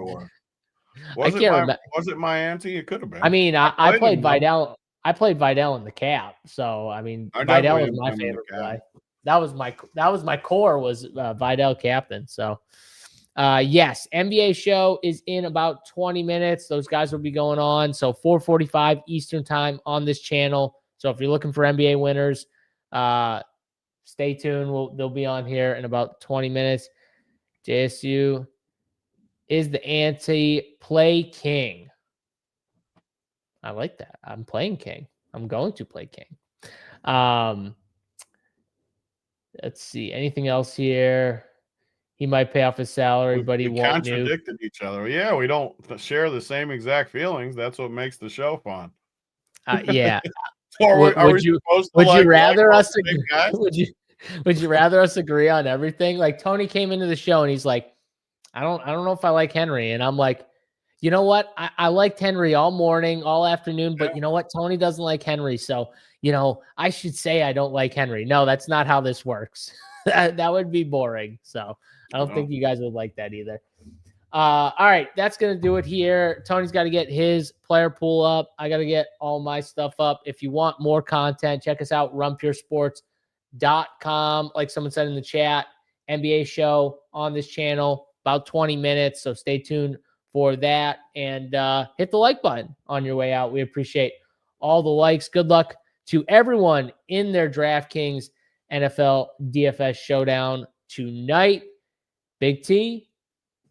I can't remember. Was it my anti? It could have been. I mean, I played Vidal. I played Vidal in the cap. So I mean, Vidal was my favorite play. That was my core was Vidal captain. So yes, NBA show is in about 20 minutes. Those guys will be going on. So 4:45 Eastern time on this channel. So if you're looking for NBA winners, stay tuned. They'll be on here in about 20 minutes. JSU is the anti-play king. I like that. I'm playing king. I'm going to play king. Let's see. Anything else here? He might pay off his salary, but he won't. Contradicted each other. Yeah, we don't share the same exact feelings. That's what makes the show fun. Yeah. Would you rather us agree on everything? Like Tony came into the show and he's like, I don't know if I like Henry, and I'm like, You know what? I liked Henry all morning, all afternoon, but you know what? Tony doesn't like Henry. So, I should say I don't like Henry. No, that's not how this works. That would be boring. So I don't think you guys would like that either. All right. That's going to do it here. Tony's got to get his player pool up. I got to get all my stuff up. If you want more content, check us out, runpuresports.com. Like someone said in the chat, NBA show on this channel, about 20 minutes. So stay tuned for that, and hit the like button on your way out. We appreciate all the likes. Good luck to everyone in their DraftKings NFL DFS Showdown tonight. Big T,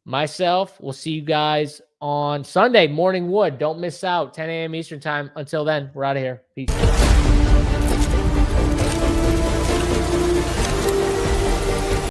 myself, we'll see you guys on Sunday, Morning Wood. Don't miss out, 10 a.m. Eastern time. Until then, we're out of here. Peace.